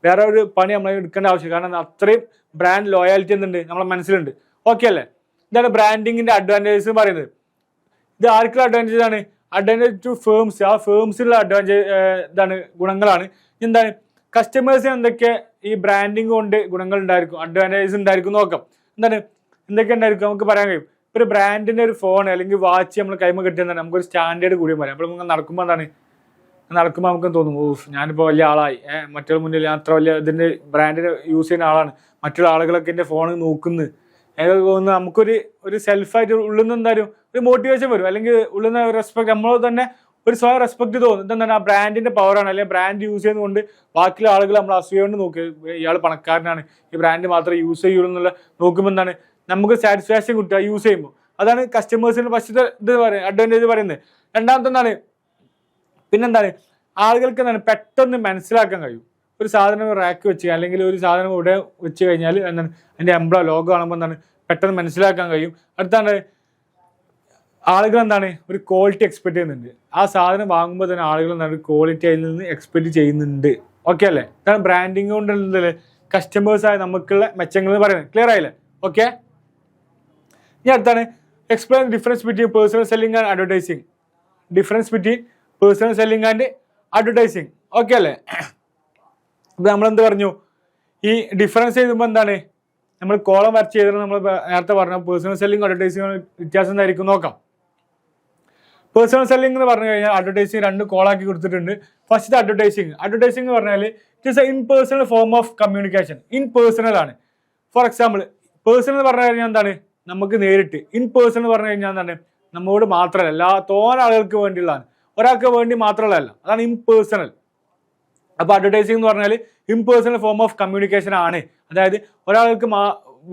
വേറെ ഒരു പണി നമ്മൾ എടുക്കേണ്ട ആവശ്യം. കാരണം അത്രയും ബ്രാൻഡ് ലോയാലിറ്റി എന്തുണ്ട് നമ്മളെ മനസ്സിലുണ്ട്. ഓക്കെ അല്ലേ? ഇതാണ് ബ്രാൻഡിങ്ങിന്റെ അഡ്വാൻറ്റേജസ് പറയുന്നത്. ഇത് ആർക്കുള്ള അഡ്വാൻറ്റേജ് ആണ്? Advantage to firms. ആ ഫേംസിലുള്ള അഡ്വാൻറ്റേജ് ഇതാണ് ഗുണങ്ങളാണ്. എന്താണ് കസ്റ്റമേഴ്സിന് എന്തൊക്കെ ഈ ബ്രാൻഡിങ് കൊണ്ട് ഗുണങ്ങൾ ഉണ്ടായിരിക്കും, അഡ്വാൻറ്റേജസ് ഉണ്ടായിരിക്കും നോക്കാം. എന്താണ് എന്തൊക്കെ ഉണ്ടായിരിക്കും നമുക്ക് പറയാൻ കഴിയും. ഒരു ബ്രാൻഡിന്റെ ഒരു ഫോൺ അല്ലെങ്കിൽ വാച്ച് നമ്മൾ കൈമ കിട്ടിയെന്നാണ് നമുക്കൊരു സ്റ്റാൻഡേർഡ് കൂടിയും പറയാം. അപ്പോൾ നമുക്ക് നടക്കുമ്പോൾ എന്താണ് നമുക്ക് തോന്നും ഞാനിപ്പോൾ വലിയ ആളായി, മറ്റുള്ള മുന്നിൽ ഞാൻ അത്ര വലിയ ഇതിന്റെ ബ്രാൻഡിന് യൂസ് ചെയ്യുന്ന ആളാണ്, മറ്റുള്ള ആളുകളൊക്കെ എൻ്റെ ഫോൺ നോക്കുന്നു. തോന്നുന്നു നമുക്കൊരു സെൽഫായിട്ട് ഉള്ളിൽ നിന്ന് എന്തായാലും ഒരു മോട്ടിവേഷൻ വരും, അല്ലെങ്കിൽ ഉള്ളിൽ നിന്ന് റെസ്പെക്ട് നമ്മൾ തന്നെ ഒരു സ്വയം റെസ്പെക്ട് തോന്നും. ഇതെന്താണ് ആ ബ്രാൻഡിന്റെ പവറാണ്. അല്ലെങ്കിൽ ബ്രാൻഡ് യൂസ് ചെയ്യുന്നതുകൊണ്ട് ബാക്കിയുള്ള ആളുകൾ നമ്മൾ അസൂയോണ്ട് നോക്കി ഇയാൾ പണക്കാരനാണ്, ഈ ബ്രാൻഡ് മാത്രമേ യൂസ് ചെയ്യുള്ളൂ എന്നുള്ള നോക്കുമ്പോൾ എന്താണ് നമുക്ക് സാറ്റിസ്ഫാക്ഷൻ കിട്ടുക യൂസ് ചെയ്യുമ്പോൾ. അതാണ് കസ്റ്റമേഴ്സിന് ഫസ്റ്റത്തെ ഇത് പറയുന്നത് അഡ്വാൻറ്റേജ് പറയുന്നത്. രണ്ടാമത്തെ എന്താണ് പിന്നെന്താണ് ആളുകൾക്ക് എന്താണ് പെട്ടെന്ന് മനസ്സിലാക്കാൻ കഴിയും. ഒരു സാധനം റാക്ക് വെച്ച് അല്ലെങ്കിൽ ഒരു സാധനം ഇവിടെ വെച്ച് കഴിഞ്ഞാൽ എന്താണ് അതിന്റെ ലോഗോ കാണുമ്പോൾ എന്താണ് പെട്ടെന്ന് മനസ്സിലാക്കാൻ കഴിയും. അടുത്താണ് ആളുകൾ എന്താണ് ഒരു ക്വാളിറ്റി എക്സ്പെക്ട് ചെയ്യുന്നുണ്ട്. ആ സാധനം വാങ്ങുമ്പോൾ തന്നെ ആളുകൾ എന്താണ് ക്വാളിറ്റി അതിൽ നിന്ന് എക്സ്പെക്ട് ചെയ്യുന്നുണ്ട്. ഓക്കെ അല്ലേ? കാരണം ബ്രാൻഡിങ് കൊണ്ടുള്ള കസ്റ്റമേഴ്സായ നമുക്കുള്ള മെച്ചങ്ങൾ എന്ന് പറയുന്നത്. ക്ലിയർ ആയില്ലേ? ഓക്കെ. ഇനി അടുത്താണ് explain difference between personal selling and advertising. Difference between personal selling and advertising. Okay അല്ലേ? ഇപ്പം നമ്മളെന്ത് പറഞ്ഞു, ഈ ഡിഫറൻസ് ചെയ്യുമ്പോൾ എന്താണ് നമ്മൾ കോളം വരച്ച് ചെയ്തത് നമ്മൾ നേരത്തെ പറഞ്ഞ പേഴ്സണൽ സെല്ലിംഗ് അഡ്വർടൈസിങ് വ്യത്യാസം എന്തായിരിക്കും നോക്കാം. പേഴ്സണൽ സെല്ലിംഗ് എന്ന് പറഞ്ഞു കഴിഞ്ഞാൽ അഡ്വർടൈസിങ് രണ്ട് കോളാക്കി കൊടുത്തിട്ടുണ്ട്. ഫസ്റ്റ് അഡ്വർടൈസിങ് എന്ന് പറഞ്ഞാൽ it is a impersonal form of communication. Impersonal ആണ്. ഫോർ എക്സാമ്പിൾ പേഴ്സണൽ എന്ന് പറഞ്ഞു കഴിഞ്ഞാൽ എന്താണ് നമുക്ക് നേരിട്ട്, ഇൻപേഴ്സണൽ എന്ന് പറഞ്ഞു കഴിഞ്ഞാൽ എന്താണ് നമ്മോട് മാത്രമല്ല തോന്ന ആളുകൾക്ക് വേണ്ടിയുള്ളതാണ്, ഒരാൾക്ക് വേണ്ടി മാത്രമുള്ളതല്ല. അതാണ് ഇംപേഴ്സണൽ. അപ്പോൾ അഡ്വർടൈസിങ് എന്ന് പറഞ്ഞാൽ ഇംപേഴ്സണൽ ഫോം ഓഫ് കമ്മ്യൂണിക്കേഷൻ ആണ്. അതായത് ഒരാൾക്ക്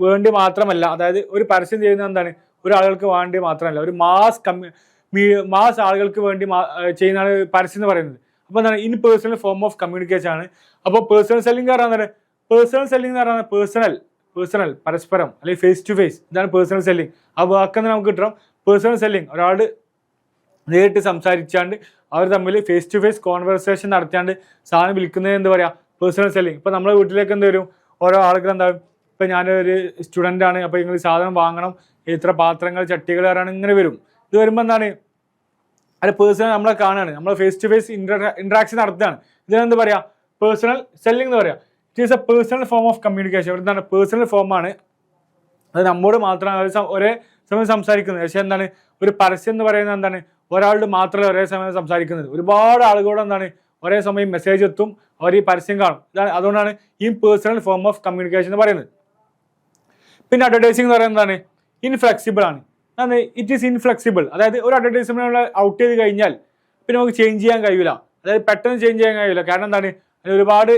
വേണ്ടി മാത്രമല്ല, അതായത് ഒരു പരസ്യം ചെയ്യുന്നത് എന്താണ് ഒരാളുകൾക്ക് വേണ്ടി മാത്രമല്ല, ഒരു മാസ് ആളുകൾക്ക് വേണ്ടി ചെയ്യുന്നതാണ് പരസ്യം എന്ന് പറയുന്നത്. അപ്പോൾ എന്താണ് ഇൻപേഴ്സണൽ ഫോം ഓഫ് കമ്മ്യൂണിക്കേഷൻ ആണ്. അപ്പോൾ പേഴ്സണൽ സെല്ലിംഗ് പറയുന്നത് പേഴ്സണൽ പരസ്പരം അല്ലെങ്കിൽ ഫേസ് ടു ഫേസ്, ഇതാണ് പേഴ്സണൽ സെല്ലിംഗ്. ആ വാക്കെന്ന് നമുക്ക് കിട്ടണം പേഴ്സണൽ സെല്ലിംഗ്. ഒരാൾ നേരിട്ട് സംസാരിച്ചാണ്ട് അവർ തമ്മിൽ ഫേസ് ടു ഫേസ് കോൺവെർസേഷൻ നടത്തിയാണ്ട് സാധനം വിൽക്കുന്നത് എന്ത് പറയാ പേഴ്സണൽ സെല്ലിംഗ്. ഇപ്പൊ നമ്മളെ വീട്ടിലേക്ക് എന്ത് വരും, ഓരോ ആളുകൾ എന്താവും, ഇപ്പൊ ഞാനൊരു സ്റ്റുഡൻ്റ് ആണ്, അപ്പൊ നിങ്ങൾ സാധനം വാങ്ങണം, ഇത്ര പാത്രങ്ങൾ ചട്ടികൾ ആരാണ് ഇങ്ങനെ വരും. ഇത് വരുമ്പോൾ എന്താണ് അത് പേഴ്സണൽ നമ്മളെ കാണുകയാണ്, നമ്മൾ ഫേസ് ടു ഫേസ് ഇന്ററാക്ഷൻ നടത്തുകയാണ്. ഇതിനെന്ത് പറയാ പേഴ്സണൽ സെല്ലിംഗ് എന്ന് പറയാം. It is A personal form of communication. എന്താണ് പേഴ്സണൽ ഫോമാണ്, അത് നമ്മോട് മാത്രമാണ് ഒരേ സമയം സംസാരിക്കുന്നത്. പക്ഷെ എന്താണ് ഒരു പരസ്യം എന്ന് പറയുന്നത് എന്താണ് ഒരാളുടെ മാത്രമല്ല ഒരേ സമയം സംസാരിക്കുന്നത്, ഒരുപാട് ആളുകളോട് എന്താണ് ഒരേ സമയം മെസ്സേജ് എത്തും, അവർ ഈ പരസ്യം കാണും. ഇതാണ് അതുകൊണ്ടാണ് ഈ പേഴ്സണൽ ഫോം ഓഫ് കമ്മ്യൂണിക്കേഷൻ എന്ന് പറയുന്നത്. പിന്നെ അഡ്വർടൈസിംഗ് എന്ന് പറയുന്നത് എന്താണ് ഇൻഫ്ലെക്സിബിൾ ആണ്. It is inflexible. അതായത് ഒരു അഡ്വർടൈസ്മെന്റ് ഔട്ട് ചെയ്ത് കഴിഞ്ഞാൽ പിന്നെ നമുക്ക് ചേഞ്ച് ചെയ്യാൻ കഴിയില്ല. അതായത് പെട്ടെന്ന് ചേഞ്ച് ചെയ്യാൻ കഴിയില്ല. കാരണം എന്താണ് അതിന് ഒരുപാട്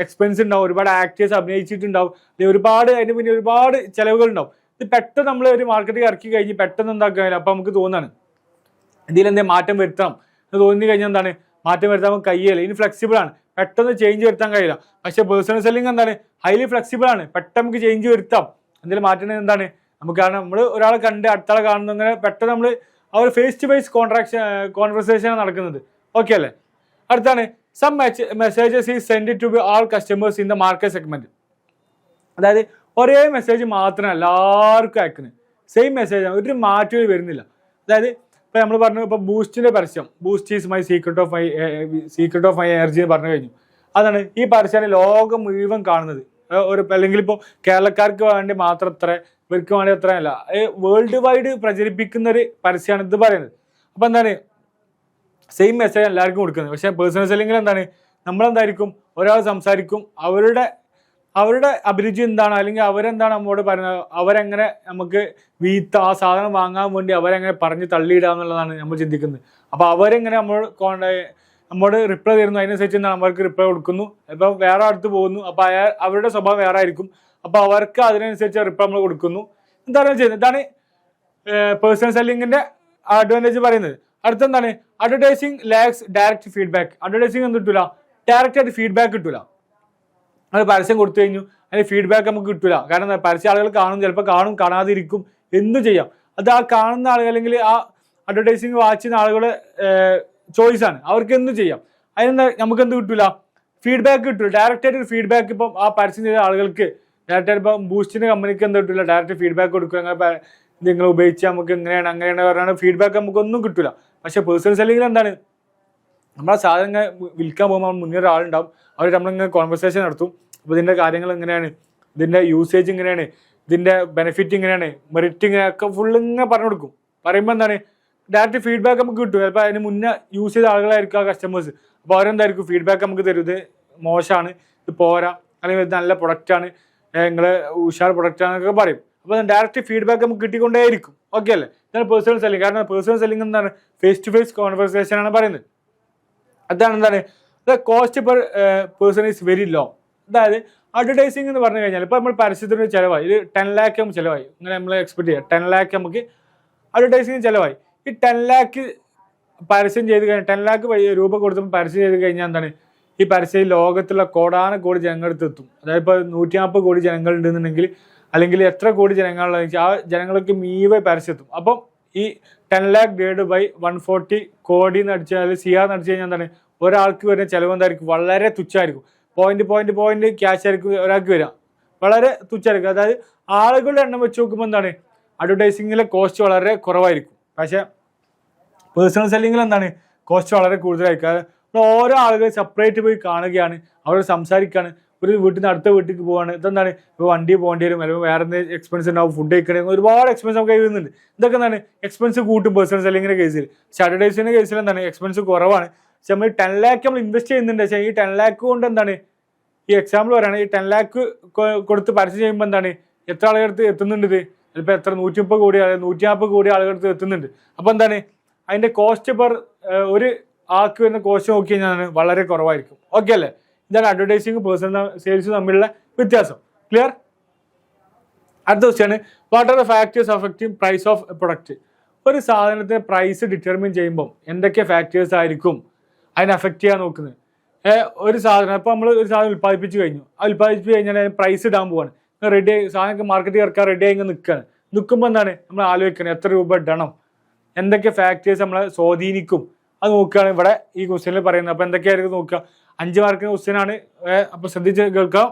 എക്സ്പെൻസ് ഉണ്ടാവും, ഒരുപാട് ആക്ടേഴ്സ് അഭിനയിച്ചിട്ടുണ്ടാവും, അതിന് പിന്നെ ഒരുപാട് ചിലവുകൾ ഉണ്ടാവും. ഇത് പെട്ടെന്ന് നമ്മൾ ഒരു മാർക്കറ്റിൽ ഇറക്കി കഴിഞ്ഞ് പെട്ടെന്ന് എന്താക്കാൻ കഴിയില്ല. അപ്പം നമുക്ക് തോന്നാണ് ഇതിലെന്തെങ്കിലും മാറ്റം വരുത്തണം എന്ന് തോന്നി കഴിഞ്ഞാൽ എന്താണ് മാറ്റം വരുത്താൻ നമുക്ക് കഴിയില്ല. ഇൻഫ്ലെക്സിബിൾ ആണ്, പെട്ടെന്ന് ചേഞ്ച് വരുത്താൻ കഴിയില്ല. പക്ഷേ പേഴ്സണൽ സെല്ലിംഗ് എന്താണ് ഹൈലി ഫ്ലെക്സിബിൾ ആണ്, പെട്ടെന്ന് നമുക്ക് ചേഞ്ച് വരുത്താം. എന്തെങ്കിലും മാറ്റം എന്താണ് നമുക്ക്, കാരണം നമ്മൾ ഒരാളെ കണ്ട് അടുത്താളെ കാണുന്ന അങ്ങനെ പെട്ടെന്ന് നമ്മൾ ആ ഒരു ഫേസ് ടു ഫേസ് കോൺവെർസേഷനാണ് നടക്കുന്നത്. ഓക്കെ അല്ലേ? അടുത്താണ് some messages is send to be all customers in the market segment. അതായത് ഒരേ മെസ്സേജ് മാത്രമേ എല്ലാവർക്കും അയക്കുന്നത്, സെയിം മെസ്സേജാണ്, ഒരു മാറ്റവും വരുന്നില്ല. അതായത് ഇപ്പം നമ്മൾ പറഞ്ഞു, ഇപ്പോൾ ബൂസ്റ്റിന്റെ പരസ്യം, boost is my secret of my energy എന്ന് പറഞ്ഞു കഴിഞ്ഞു. അതാണ് ഈ പരസ്യമാണ് ലോകം മുഴുവൻ കാണുന്നത്. അല്ലെങ്കിൽ ഇപ്പോൾ കേരളക്കാർക്ക് വേണ്ടി മാത്രം അത്ര, ഇവർക്ക് വേണ്ടി അത്രയല്ല, വേൾഡ് വൈഡ് പ്രചരിപ്പിക്കുന്ന ഒരു പരസ്യമാണ് ഇത് പറയുന്നത്. അപ്പം എന്താണ് സെയിം മെസ്സേജ് എല്ലാവർക്കും കൊടുക്കുന്നത്. പക്ഷേ പേഴ്സണൽ സെല്ലിംഗിൽ എന്താണ് നമ്മളെന്തായിരിക്കും ഒരാൾ സംസാരിക്കും, അവരുടെ അവരുടെ അഭിരുചി എന്താണ്, അല്ലെങ്കിൽ അവരെന്താണ് നമ്മോട് പറയുന്നത്, അവരെങ്ങനെ നമുക്ക് ആ സാധനം വാങ്ങാൻ വേണ്ടി അവരെങ്ങനെ പറഞ്ഞ് തള്ളിയിടുക എന്നുള്ളതാണ് നമ്മൾ ചിന്തിക്കുന്നത്. അപ്പോൾ അവരെങ്ങനെ നമ്മോട് റിപ്ലൈ തരുന്നു, അതിനനുസരിച്ച് നമ്മൾക്ക് റിപ്ലൈ കൊടുക്കുന്നു. ഇപ്പം വേറെ അടുത്ത് പോകുന്നു, അപ്പോൾ അവരുടെ സ്വഭാവം വേറെ ആയിരിക്കും, അപ്പോൾ അവർക്ക് അതിനനുസരിച്ച് റിപ്ലൈ നമ്മൾ കൊടുക്കുന്നു. എന്താണ് ചെയ്യുന്നത്? ഇതാണ് പേഴ്സണൽ സെല്ലിങ്ങിന്റെ അഡ്വാൻറ്റേജ് പറയുന്നത്. അടുത്തെന്താണ്? Advertising lacks direct feedback. Advertising ഒന്നും കിട്ടൂല, ഡയറക്റ്റ് ആയിട്ട് ഫീഡ്ബാക്ക് കിട്ടൂല. അത് പരസ്യം കൊടുത്തു കഴിഞ്ഞു, അതിന് ഫീഡ്ബാക്ക് നമുക്ക് കിട്ടൂല. കാരണം പരസ്യ ആളുകൾ കാണും, ചിലപ്പോൾ കാണും, കാണാതിരിക്കും, എന്തും ചെയ്യാം. അത് ആ കാണുന്ന ആളുകൾ അല്ലെങ്കിൽ ആ അഡ്വർടൈസിങ് വാച്ച് ചെയ്യുന്ന ആളുകളുടെ ചോയ്സാണ്, അവർക്ക് എന്തും ചെയ്യാം. അതിനെന്താ നമുക്ക് എന്ത് കിട്ടൂല? ഫീഡ്ബാക്ക് കിട്ടൂല. ഡയറക്റ്റ് ആയിട്ട് ഒരു ഫീഡ്ബാക്ക് ഇപ്പം ആ പരസ്യം ചെയ്ത ആളുകൾക്ക് ഡയറക്റ്റ് ആയിട്ട് ഇപ്പം ബൂസ്റ്റിന്റെ കമ്പനിക്ക് എന്താ കിട്ടില്ല, ഡയറക്റ്റ് ഫീഡ്ബാക്ക് കൊടുക്കുക, അങ്ങനെ നിങ്ങൾ ഉപയോഗിച്ച് നമുക്ക് ഇങ്ങനെയാണ് അങ്ങനെയാണ് പറഞ്ഞാൽ ഫീഡ്ബാക്ക് നമുക്കൊന്നും കിട്ടില്ല. പക്ഷെ പേഴ്സണൽ സെല്ലിങ്ങിൽ എന്താണ്, നമ്മളെ സാധനങ്ങൾ വിൽക്കാൻ പോകുമ്പോൾ മുന്നേ ഒരാളുണ്ടാവും, അവർ നമ്മളിങ്ങനെ കോൺവെർസേഷൻ നടത്തും. അപ്പോൾ ഇതിൻ്റെ കാര്യങ്ങൾ എങ്ങനെയാണ്, ഇതിൻ്റെ യൂസേജ് ഇങ്ങനെയാണ്, ഇതിൻ്റെ ബെനിഫിറ്റ് ഇങ്ങനെയാണ്, മെറിറ്റ് ഇങ്ങനെയൊക്കെ ഫുള്ളിങ്ങനെ പറഞ്ഞു കൊടുക്കും. പറയുമ്പോൾ എന്താണ്, ഡയറക്റ്റ് ഫീഡ്ബാക്ക് നമുക്ക് കിട്ടും. ചിലപ്പോൾ അതിന് മുന്നേ യൂസ് ചെയ്ത ആളുകളായിരിക്കും ആ കസ്റ്റമേഴ്സ്. അപ്പോൾ അവരെന്തായിരിക്കും ഫീഡ്ബാക്ക് നമുക്ക് തരും, ഇത് മോശമാണ്, ഇത് പോരാ, അല്ലെങ്കിൽ ഇത് നല്ല പ്രൊഡക്റ്റാണ്, നിങ്ങൾ ഉഷാർ പ്രൊഡക്റ്റാണെന്നൊക്കെ പറയും. അപ്പോൾ ഡയറക്റ്റ് ഫീഡ്ബാക്ക് നമുക്ക് കിട്ടിക്കൊണ്ടേയിരിക്കും. ഓക്കെ അല്ലേ? ഇതാണ് പേഴ്സണൽ സെല്ലിംഗ്. കാരണം പേഴ്സണൽ സെല്ലിംഗ് എന്താണ്, ഫേസ് ടു ഫേസ് കോൺവെർസേഷൻ ആണ് പറയുന്നത്. അതാണ് എന്താണ്, cost per person is very low. അതായത് അഡ്വർടൈസിംഗ് എന്ന് പറഞ്ഞു കഴിഞ്ഞാൽ ഇപ്പോൾ നമ്മൾ പരസ്യത്തിന് ചിലവായി, ഇത് 10 lakh നമുക്ക് ചിലവായി, ഇങ്ങനെ നമ്മൾ എക്സ്പെക്ട് ചെയ്യാം. 10 lakh നമുക്ക് അഡ്വർടൈസിംഗ് ചിലവായി. ഈ 10 lakh പരസ്യം ചെയ്ത് കഴിഞ്ഞാൽ 10 lakh രൂപ കൊടുത്തപ്പോൾ പരസ്യം ചെയ്ത് കഴിഞ്ഞാൽ എന്താണ്, ഈ പരസ്യം ലോകത്തുള്ള കോടാനക്കോടി ജനങ്ങളടുത്ത് എത്തും. അതായത് ഇപ്പോൾ 140 കോടി ജനങ്ങൾ ഉണ്ടെന്നുണ്ടെങ്കിൽ, അല്ലെങ്കിൽ എത്ര കോടി ജനങ്ങളുള്ള ആ ജനങ്ങൾക്ക് മീവേ പരസ്യം എത്തും. അപ്പം ഈ 10 lakh ഡിവൈഡ് ബൈ 140 കോടി എന്ന് അടിച്ചാൽ CR എന്ന് അടിച്ചു കഴിഞ്ഞാൽ എന്താണ്, ഒരാൾക്ക് വരുന്ന ചിലവ് എന്തായിരിക്കും, വളരെ തുച്ഛമായിരിക്കും. പോയിന്റ് ക്യാഷ് ആയിരിക്കും ഒരാൾക്ക് വരിക, വളരെ തുച്ഛമായിരിക്കും. അതായത് ആളുകളുടെ എണ്ണം വെച്ച് നോക്കുമ്പോൾ എന്താണ്, അഡ്വർടൈസിങ്ങിലെ കോസ്റ്റ് വളരെ കുറവായിരിക്കും. പക്ഷേ പേഴ്സണൽ സെല്ലിങ്ങിൽ എന്താണ്, കോസ്റ്റ് വളരെ കൂടുതലായിരിക്കും. ഓരോ ആളുകൾ സെപ്പറേറ്റ് പോയി കാണുകയാണ്, അവർ സംസാരിക്കുകയാണ്, ഒരു വീട്ടിൽ നിന്ന് അടുത്ത വീട്ടിലേക്ക് പോവാണ്. ഇതെന്താണ്, ഇപ്പോൾ വണ്ടി പോകേണ്ടി വരും, അല്ലെങ്കിൽ വേറെ എന്തെങ്കിലും എക്സ്പെൻസ് ഉണ്ടാവും, ഫുഡ് കഴിക്കണമെങ്കിൽ ഒരുപാട് എക്സ്പെൻസ് നമുക്ക് വരുന്നുണ്ട്. ഇതൊക്കെ എന്താണ്, എക്സ്പെൻസ് കൂട്ടും പേഴ്സണൽ സെല്ലിങ്ങിന്റെ കേസിൽ. പക്ഷേ അഡ്വർടൈസിങ്ങിന്റെ കേസിൽ എന്താണ്, എക്സ്പെൻസ് കുറവാണ്. പക്ഷെ നമ്മൾ 10 lakh നമ്മൾ ഇൻവെസ്റ്റ് ചെയ്യുന്നുണ്ട്. പക്ഷേ ഈ 10 lakh കൊണ്ട് എന്താണ്, ഈ എക്സാമ്പിൾ പറയുകയാണ്, ഈ 10 lakh കൊടുത്ത് പരസ്യം ചെയ്യുമ്പോൾ എന്താണ്, എത്ര ആളുകൾക്ക് എത്തുന്നുണ്ട്, ഇത് ചിലപ്പോൾ എത്ര 130 കോടി 140 കോടി ആളുകൾക്ക് എത്തുന്നുണ്ട്. അപ്പോൾ എന്താണ്, അതിന്റെ കോസ്റ്റ് പെർ ഒരു ആൾക്ക് വരുന്ന കോസ്റ്റ് നോക്കി കഴിഞ്ഞാൽ വളരെ കുറവായിരിക്കും. ഓക്കെ അല്ലേ? ഇതാണ് അഡ്വർടൈസിങ് പേഴ്സണൽ സെയിൽസ് തമ്മിലുള്ള വ്യത്യാസം. ക്ലിയർ? അടുത്ത ക്വസ്റ്റ്യാണ്, what are the factors affecting price of a product? ഒരു സാധനത്തിന്റെ പ്രൈസ് ഡിറ്റർമിൻ ചെയ്യുമ്പോൾ എന്തൊക്കെ ഫാക്ടേഴ്സ് ആയിരിക്കും അതിനെ അഫക്റ്റ് ചെയ്യാൻ നോക്കുന്നത്? ഒരു സാധനം ഇപ്പോൾ നമ്മൾ ഒരു സാധനം ഉൽപ്പാദിപ്പിച്ച് കഴിഞ്ഞു, ആ ഉൽപ്പാദിപ്പിച്ച് കഴിഞ്ഞാൽ പ്രൈസ് ഇടാൻ പോവാണ്, റെഡി ആയി സാധനം മാർക്കറ്റിൽ ഇറക്കാൻ റെഡി ആയി നിൽക്കുമ്പോൾ എന്താണ് നമ്മൾ ആലോചിക്കണം, എത്ര രൂപ ഇടണം, എന്തൊക്കെ ഫാക്ടേഴ്സ് നമ്മളെ സ്വാധീനിക്കും, അത് നോക്കുകയാണ് ഇവിടെ ഈ ക്വസ്റ്റ്യനിൽ പറയുന്നത്. അപ്പോൾ എന്തൊക്കെയായിരിക്കും നോക്കുക? 5 മാർക്കിന് ക്വസ്റ്റ്യനാണ്, അപ്പോൾ ശ്രദ്ധിച്ച് കേൾക്കാം.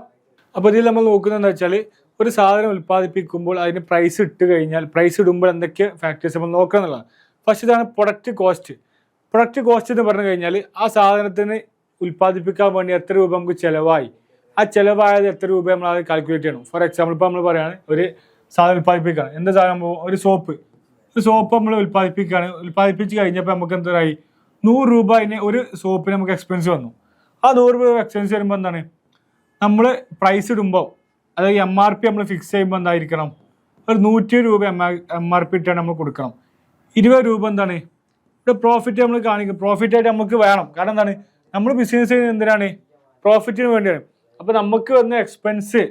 അപ്പോൾ ഇതിൽ നമ്മൾ നോക്കുന്നത് എന്താ വെച്ചാൽ, ഒരു സാധനം ഉൽപ്പാദിപ്പിക്കുമ്പോൾ അതിന് പ്രൈസ് ഇട്ട് കഴിഞ്ഞാൽ, പ്രൈസ് ഇടുമ്പോൾ എന്തൊക്കെ ഫാക്ടേഴ്സ് നമ്മൾ നോക്കുക എന്നുള്ളതാണ്. ഫസ്റ്റ് ഇതാണ് പ്രൊഡക്റ്റ് കോസ്റ്റ്. പ്രൊഡക്റ്റ് കോസ്റ്റ് എന്ന് പറഞ്ഞു കഴിഞ്ഞാൽ, ആ സാധനത്തിന് ഉൽപ്പാദിപ്പിക്കാൻ വേണ്ടി എത്ര രൂപ നമുക്ക് ചിലവായി, ആ ചിലവായത് എത്ര രൂപ നമ്മൾ അത് കാൽക്കുലേറ്റ് ചെയ്യണം. ഫോർ എക്സാമ്പിൾ ഇപ്പോൾ നമ്മൾ പറയുകയാണ്, ഒരു സാധനം ഉൽപ്പാദിപ്പിക്കുകയാണ്, എന്താ സാധനം, ഒരു സോപ്പ് നമ്മൾ ഉൽപ്പാദിപ്പിച്ച് കഴിഞ്ഞപ്പോൾ നമുക്ക് എന്തായി, 100 രൂപ അതിന് ഒരു സോപ്പിന് നമുക്ക് എക്സ്പെൻസ് വന്നു. ആ 100 രൂപ എക്സ്പെൻസ് വരുമ്പോൾ എന്താണ്, നമ്മൾ പ്രൈസ് ഇടുമ്പോൾ, അതായത് MRP നമ്മൾ ഫിക്സ് ചെയ്യുമ്പോൾ എന്തായിരിക്കണം, ഒരു 120 രൂപ MRP ഇട്ടാണ് നമ്മൾ കൊടുക്കണം. 20 രൂപ എന്താണ് ഇവിടെ പ്രോഫിറ്റ് നമ്മൾ കാണിക്കും, പ്രോഫിറ്റായിട്ട് നമുക്ക് വേണം. കാരണം എന്താണ്, നമ്മൾ ബിസിനസ് ചെയ്യുന്നത് എന്തിനാണ്, പ്രോഫിറ്റിന് വേണ്ടിയാണ്. അപ്പോൾ നമുക്ക് വന്ന എക്സ്പെൻസ്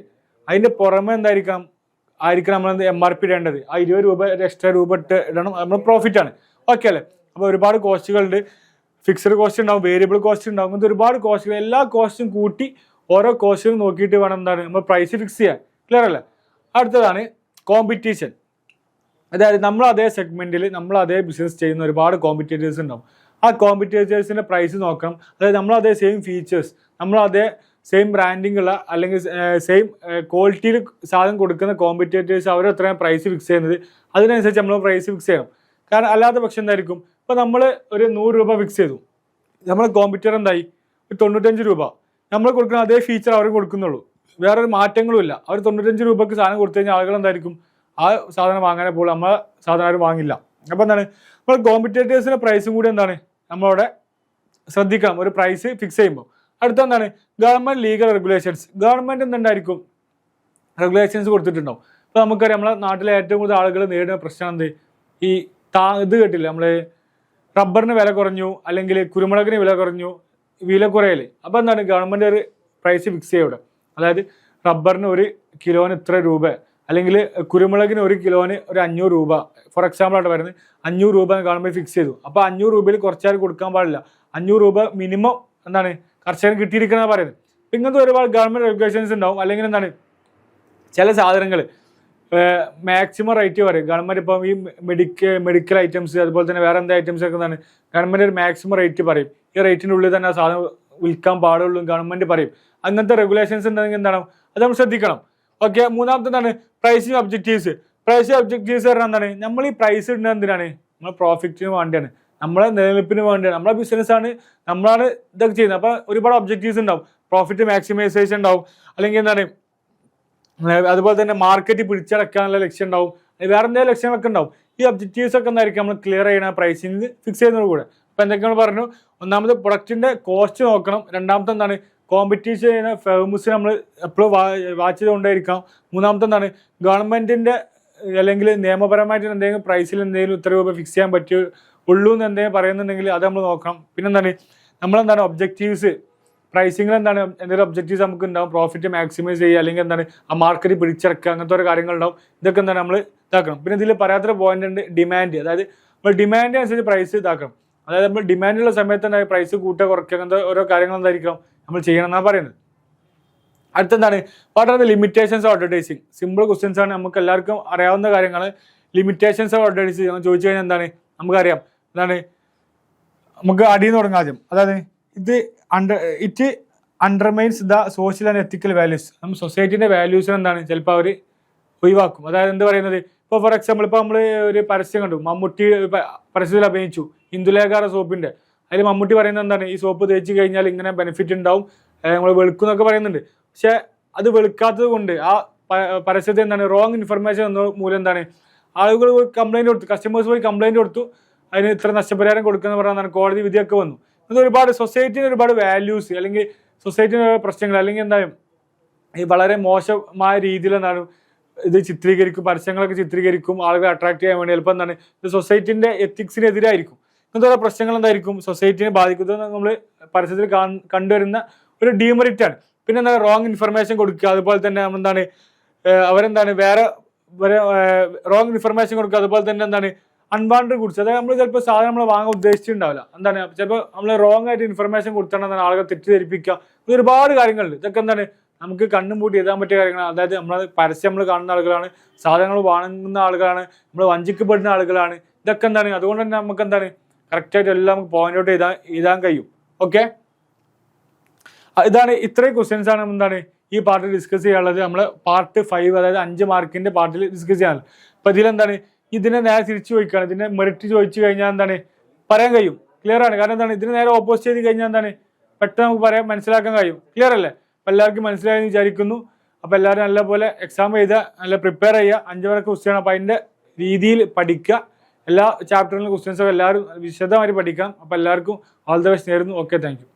അതിൻ്റെ പുറമെ എന്തായിരിക്കണം നമ്മൾ MRP ഇടേണ്ടത്. ആ 20 രൂപ എക്സ്ട്രാ രൂപ ഇടണം, നമ്മൾ പ്രോഫിറ്റാണ്. ഓക്കെ അല്ലേ? അപ്പോൾ ഒരുപാട് കോസ്റ്റുകളുണ്ട്, ഫിക്സഡ് കോസ്റ്റ് ഉണ്ടാവും, വേരിയബിൾ കോസ്റ്റ് ഉണ്ടാവും, അങ്ങനത്തെ ഒരുപാട് കോസ്റ്റുകൾ. എല്ലാ കോസ്റ്റും കൂട്ടി ഓരോ കോസ്റ്റും നോക്കിയിട്ട് വേണം എന്താണ് നമ്മൾ പ്രൈസ് ഫിക്സ് ചെയ്യാൻ. ക്ലിയർ അല്ലേ? അടുത്തതാണ് കോമ്പറ്റീഷൻ. അതായത് നമ്മൾ അതേ സെഗ്മെന്റിൽ നമ്മൾ അതേ ബിസിനസ് ചെയ്യുന്ന ഒരുപാട് കോമ്പറ്റീറ്റേഴ്സ് ഉണ്ടാവും. ആ കോമ്പറ്റീറ്റേഴ്സിന്റെ പ്രൈസ് നോക്കണം. അതായത് നമ്മൾ അതേ സെയിം ഫീച്ചേഴ്സ്, നമ്മൾ അതേ സെയിം ബ്രാൻഡിങ് ഉള്ള അല്ലെങ്കിൽ സെയിം ക്വാളിറ്റിയിൽ സാധനം കൊടുക്കുന്ന കോമ്പറ്റേറ്റേഴ്സ് അവർ എത്രയാണ് പ്രൈസ് ഫിക്സ് ചെയ്യുന്നത്, അതിനനുസരിച്ച് നമ്മൾ പ്രൈസ് ഫിക്സ് ചെയ്യണം. കാരണം അല്ലാത്ത പക്ഷം എന്തായിരിക്കും, ഇപ്പോൾ നമ്മൾ ഒരു 100 രൂപ ഫിക്സ് ചെയ്തു, നമ്മളെ കോമ്പറ്റീറ്റർ എന്തായി ഒരു 95 രൂപ, നമ്മൾ കൊടുക്കുന്ന അതേ ഫീച്ചർ അവർ കൊടുക്കുന്നുള്ളൂ, വേറൊരു മാറ്റങ്ങളും ഇല്ല. അവർ 95 രൂപയ്ക്ക് സാധനം കൊടുത്തു കഴിഞ്ഞാൽ ആളുകൾ എന്തായിരിക്കും, ആ സാധനം വാങ്ങാനേ പോകുള്ളൂ, നമ്മളെ സാധനം ആരും വാങ്ങില്ല. അപ്പോൾ എന്താണ്, നമ്മൾ കോമ്പറ്റേറ്റേഴ്സിൻ്റെ പ്രൈസും കൂടി എന്താണ് നമ്മളവിടെ ശ്രദ്ധിക്കണം ഒരു പ്രൈസ് ഫിക്സ് ചെയ്യുമ്പോൾ. അടുത്ത എന്താണ് ഗവൺമെന്റ് ലീഗൽ റെഗുലേഷൻസ്. ഗവൺമെന്റ് എന്തുണ്ടായിരിക്കും റെഗുലേഷൻസ് കൊടുത്തിട്ടുണ്ടാവും. ഇപ്പോൾ നമുക്കറിയാം നമ്മളെ നാട്ടിലെ ഏറ്റവും കൂടുതൽ ആളുകൾ നേരിടുന്ന പ്രശ്നം എന്ത്, ഈ ഇത് കേട്ടില്ല നമ്മൾ റബ്ബറിന് വില കുറഞ്ഞു അല്ലെങ്കിൽ കുരുമുളകിന് വില കുറഞ്ഞു, വില കുറയല്. അപ്പോൾ എന്താണ് ഗവൺമെന്റ് ഒരു പ്രൈസ് ഫിക്സ് ചെയ്യുക ഇവിടെ. അതായത് റബ്ബറിന് 1 കിലോന് ഇത്ര രൂപ, അല്ലെങ്കിൽ കുരുമുളകിന് 1 കിലോന് ഒരു 500 രൂപ, ഫോർ എക്സാമ്പിൾ ആയിട്ട് പറയുന്നത് 500 രൂപ ഗവൺമെന്റ് ഫിക്സ് ചെയ്തു. അപ്പോൾ 500 രൂപയിൽ കുറച്ചാൽ കൊടുക്കാൻ പാടില്ല, 500 രൂപ മിനിമം എന്താണ് കർഷകന് കിട്ടിയിരിക്കുന്നത് പറയുന്നത്. ഇങ്ങനത്തെ ഒരുപാട് ഗവൺമെന്റ് റെഗുലേഷൻസ് ഉണ്ടാവും. അല്ലെങ്കിൽ എന്താണ് ചില സാധനങ്ങൾ മാക്സിമം റേറ്റ് പറയും ഗവൺമെന്റ്. ഇപ്പം ഈ മെഡിക്കൽ ഐറ്റംസ് അതുപോലെ തന്നെ വേറെ എന്താ ഐറ്റംസ് ഒക്കെ എന്താണ് ഗവൺമെന്റ് ഒരു മാക്സിമം റേറ്റ് പറയും. ഈ റേറ്റിൻ്റെ ഉള്ളിൽ തന്നെ ആ സാധനം വിൽക്കാൻ പാടുള്ളൂ ഗവൺമെന്റ് പറയും. അങ്ങനത്തെ റെഗുലേഷൻസ് ഉണ്ടെങ്കിൽ എന്താണ് അത് നമ്മൾ ശ്രദ്ധിക്കണം. ഓക്കെ, മൂന്നാമത്തെ എന്താണ് പ്രൈസിങ് ഒബ്ജക്റ്റീവ്സ്. പ്രൈസിങ് ഒബ്ജക്റ്റീവ്സ് പറഞ്ഞാൽ എന്താണ്, നമ്മൾ ഈ പ്രൈസ് ഇടുന്നത് എന്തിനാണ്, നമ്മൾ പ്രോഫിറ്റിന് വേണ്ടിയാണ്, നമ്മളെ നിലനിൽപ്പിന് വേണ്ടിയാണ്, നമ്മളെ ബിസിനസ് ആണ്, നമ്മളാണ് ഇതൊക്കെ ചെയ്യുന്നത്. അപ്പോൾ ഒരുപാട് ഒബ്ജക്റ്റീവ്സ് ഉണ്ടാവും. പ്രോഫിറ്റ് മാക്സിമൈസേഷൻ ഉണ്ടാവും, അല്ലെങ്കിൽ എന്താണ് അതുപോലെ തന്നെ മാർക്കറ്റ് പിടിച്ചടക്കാനുള്ള ലക്ഷ്യം ഉണ്ടാവും, വേറെ എന്തെങ്കിലും ലക്ഷ്യങ്ങളൊക്കെ ഉണ്ടാവും. ഈ ഒബ്ജക്റ്റീവ്സ് ഒക്കെ എന്തായിരിക്കും നമ്മൾ ക്ലിയർ ചെയ്യണ പ്രൈസിങ് ഫിക്സ് ചെയ്യുന്നത് കൂടെ. അപ്പോൾ എന്തൊക്കെയാണ് പറഞ്ഞു, ഒന്നാമത് പ്രൊഡക്റ്റിന്റെ കോസ്റ്റ് നോക്കണം. രണ്ടാമത്തെ എന്താണ് കോമ്പറ്റീഷൻ ചെയ്യുന്ന ഫേമസ് നമ്മൾ എപ്പോഴും വാച്ച് ചെയ്തുകൊണ്ടേയിരിക്കണം. മൂന്നാമത്തെ എന്താണ് ഗവൺമെന്റിന്റെ അല്ലെങ്കിൽ നിയമപരമായിട്ട് എന്തെങ്കിലും പ്രൈസിൽ എന്തെങ്കിലും ഇത്ര രൂപ ഫിക്സ് ചെയ്യാൻ പറ്റുള്ളൂ എന്ന് എന്തെങ്കിലും പറയുന്നുണ്ടെങ്കിൽ അത് നമ്മൾ നോക്കണം. പിന്നെന്താണ് നമ്മളെന്താണ് ഒബ്ജക്റ്റീവ്സ് പ്രൈസിങ്ങിൽ എന്താണ് എന്തെങ്കിലും ഒബ്ജക്റ്റീവ്സ് നമുക്ക് ഉണ്ടാവും, പ്രോഫിറ്റ് മാക്സിമൈസ് ചെയ്യുക, അല്ലെങ്കിൽ എന്താണ് ആ മാർക്കറ്റ് പിടിച്ചെടുക്കുക, അങ്ങനത്തെ ഓരോ കാര്യങ്ങളുണ്ടാവും. ഇതൊക്കെ എന്താണ് നമ്മൾ ഇതാക്കണം. പിന്നെ ഇതിൽ പറയാത്തൊരു പോയിന്റ് ഉണ്ട് ഡിമാൻഡ്. അതായത് നമ്മൾ ഡിമാൻഡ് അനുസരിച്ച് പ്രൈസ് ഇതാക്കണം. അതായത് നമ്മൾ ഡിമാൻഡുള്ള സമയത്ത് തന്നെ പ്രൈസ് കൂട്ടുക കുറയ്ക്കുക അങ്ങനത്തെ ഓരോ കാര്യങ്ങൾ എന്തായിരിക്കണം നമ്മൾ ചെയ്യണം എന്നാണ് പറയുന്നത്. അടുത്തെന്താണ് what are the limitations of advertising. Simple questions ആണ്, നമുക്ക് എല്ലാവർക്കും അറിയാവുന്ന കാര്യങ്ങൾ. ലിമിറ്റേഷൻസ് ഓഫ് അഡ്വർടൈസിങ് ചോദിച്ചു കഴിഞ്ഞാൽ എന്താണ് നമുക്കറിയാം, എന്താണ് നമുക്ക് അടിയിൽ നിന്ന് തുടങ്ങാം ആദ്യം. അതായത് it undermines the social and ethical values. നമ്മൾ സൊസൈറ്റിന്റെ വാല്യൂസിന് എന്താണ് ചിലപ്പോൾ അവർ ഒഴിവാക്കും. അതായത് എന്ത് പറയുന്നത്, ഇപ്പോൾ ഫോർ എക്സാമ്പിൾ ഇപ്പോൾ നമ്മൾ ഒരു പരസ്യം കണ്ടു, മമ്മൂട്ടി പരസ്യത്തിൽ അഭിനയിച്ചു ഇന്ദുലേഖ സോപ്പിന്റെ. അതിൽ മമ്മൂട്ടി പറയുന്നത് എന്താണ്, ഈ സോപ്പ് തേച്ച് കഴിഞ്ഞാൽ ഇങ്ങനെ ബെനിഫിറ്റ് ഉണ്ടാവും, നമ്മൾ വെളുക്കും എന്നൊക്കെ പറയുന്നുണ്ട്. പക്ഷെ അത് വെളുക്കാത്തത് കൊണ്ട് ആ പരസ്യത്തിൽ എന്താണ് റോങ് ഇൻഫർമേഷൻ എന്ന മൂലം എന്താണ് ആളുകൾ കംപ്ലൈന്റ് കൊടുത്തു, കസ്റ്റമേഴ്സ് പോയി കംപ്ലൈന്റ് കൊടുത്തു, അതിന് ഇത്ര നഷ്ടപരിഹാരം കൊടുക്കുന്ന പറഞ്ഞാൽ കോടതി വിധിയൊക്കെ വന്നു. ഇത് ഒരുപാട് സൊസൈറ്റിന് ഒരുപാട് വാല്യൂസ് അല്ലെങ്കിൽ സൊസൈറ്റിന് പ്രശ്നങ്ങൾ അല്ലെങ്കിൽ എന്താണ് ഈ വളരെ മോശമായ രീതിയിൽ എന്താണ് ഇത് ചിത്രീകരിക്കും, പരസ്യങ്ങളൊക്കെ ചിത്രീകരിക്കും, ആളുകളെ അട്രാക്ട് ചെയ്യാൻ വേണ്ടി. ചിലപ്പോൾ എന്താണ് ഇത് സൊസൈറ്റിന്റെ എത്തിക്സിനെതിരായിരിക്കും. ഇങ്ങനത്തെ പ്രശ്നങ്ങൾ എന്തായിരിക്കും സൊസൈറ്റിനെ ബാധിക്കുന്നത് നമ്മൾ പരസ്യത്തിൽ കണ്ടുവരുന്ന ഒരു ഡീമെറിറ്റ് ആണ്. പിന്നെ എന്താ റോങ് ഇൻഫർമേഷൻ കൊടുക്കുക, അതുപോലെ തന്നെ എന്താണ് അവരെന്താണ് വേറെ റോങ് ഇൻഫർമേഷൻ കൊടുക്കുക, അതുപോലെ തന്നെ എന്താണ് അൺവാണ്ടഡ് ഗുഡ്സ്. അതായത് നമ്മൾ ചിലപ്പോൾ സാധനം നമ്മൾ വാങ്ങാൻ ഉദ്ദേശിച്ചിട്ടുണ്ടാവില്ല, എന്താണ് ചിലപ്പോൾ നമ്മൾ റോങ് ആയിട്ട് ഇൻഫർമേഷൻ കൊടുത്തിട്ടുണ്ടെന്നാണ് ആളുകൾ തെറ്റിദ്ധരിപ്പിക്കുക. ഇത് ഒരുപാട് കാര്യങ്ങളുണ്ട്. ഇതൊക്കെ എന്താണ് നമുക്ക് കണ്ണും പൂട്ടി എഴുതാൻ പറ്റിയ കാര്യങ്ങളാണ്. അതായത് നമ്മൾ പരസ്യം നമ്മൾ കാണുന്ന ആളുകളാണ്, സാധനങ്ങൾ വാങ്ങുന്ന ആളുകളാണ്, നമ്മൾ വഞ്ചിക്കപ്പെടുന്ന ആളുകളാണ്. ഇതൊക്കെ എന്താണ് അതുകൊണ്ട് തന്നെ നമുക്ക് എന്താണ് കറക്റ്റായിട്ട് എല്ലാം നമുക്ക് പോയിന്റ് ഔട്ട് എഴുതാൻ കഴിയും. ഓക്കെ, ഇതാണ് ഇത്രയും ക്വസ്റ്റ്യൻസ് ആണ് എന്താണ് ഈ പാർട്ടിൽ ഡിസ്കസ് ചെയ്യാനുള്ളത്. നമ്മൾ പാർട്ട് 5 അതായത് 5 മാർക്കിന്റെ പാർട്ടിൽ ഡിസ്കസ് ചെയ്യാനുള്ളത്. അപ്പൊ ഇതിലെന്താണ് ഇതിനെ നേരെ തിരിച്ചു ചോദിക്കുകയാണ്, ഇതിന്റെ മെറിറ്റ് ചോദിച്ചു കഴിഞ്ഞാൽ എന്താണ് പറയാൻ കഴിയും, ക്ലിയർ ആണ്. കാരണം എന്താണ് ഇതിന് നേരെ ഓപ്പോസിറ്റ് ചെയ്ത് കഴിഞ്ഞാൽ എന്താണ് പെട്ടെന്ന് നമുക്ക് പറയാൻ മനസ്സിലാക്കാൻ കഴിയും. ക്ലിയർ അല്ലേ? അപ്പം എല്ലാവർക്കും മനസ്സിലായെന്ന് വിചാരിക്കുന്നു. അപ്പോൾ എല്ലാവരും നല്ലപോലെ എക്സാം എഴുതുക, നല്ല പ്രിപ്പയർ ചെയ്യുക. 5 വരെ ക്വസ്റ്റ്യാണ്. അപ്പോൾ അതിൻ്റെ രീതിയിൽ പഠിക്കുക. എല്ലാ ചാപ്റ്ററിലും ക്വസ്റ്റ്യൻസൊക്കെ എല്ലാവരും വിശദമായിട്ട് പഠിക്കാം. അപ്പോൾ എല്ലാവർക്കും ഓൾ ദ ബെസ്റ്റ് നേരുന്നു. Okay, thank you.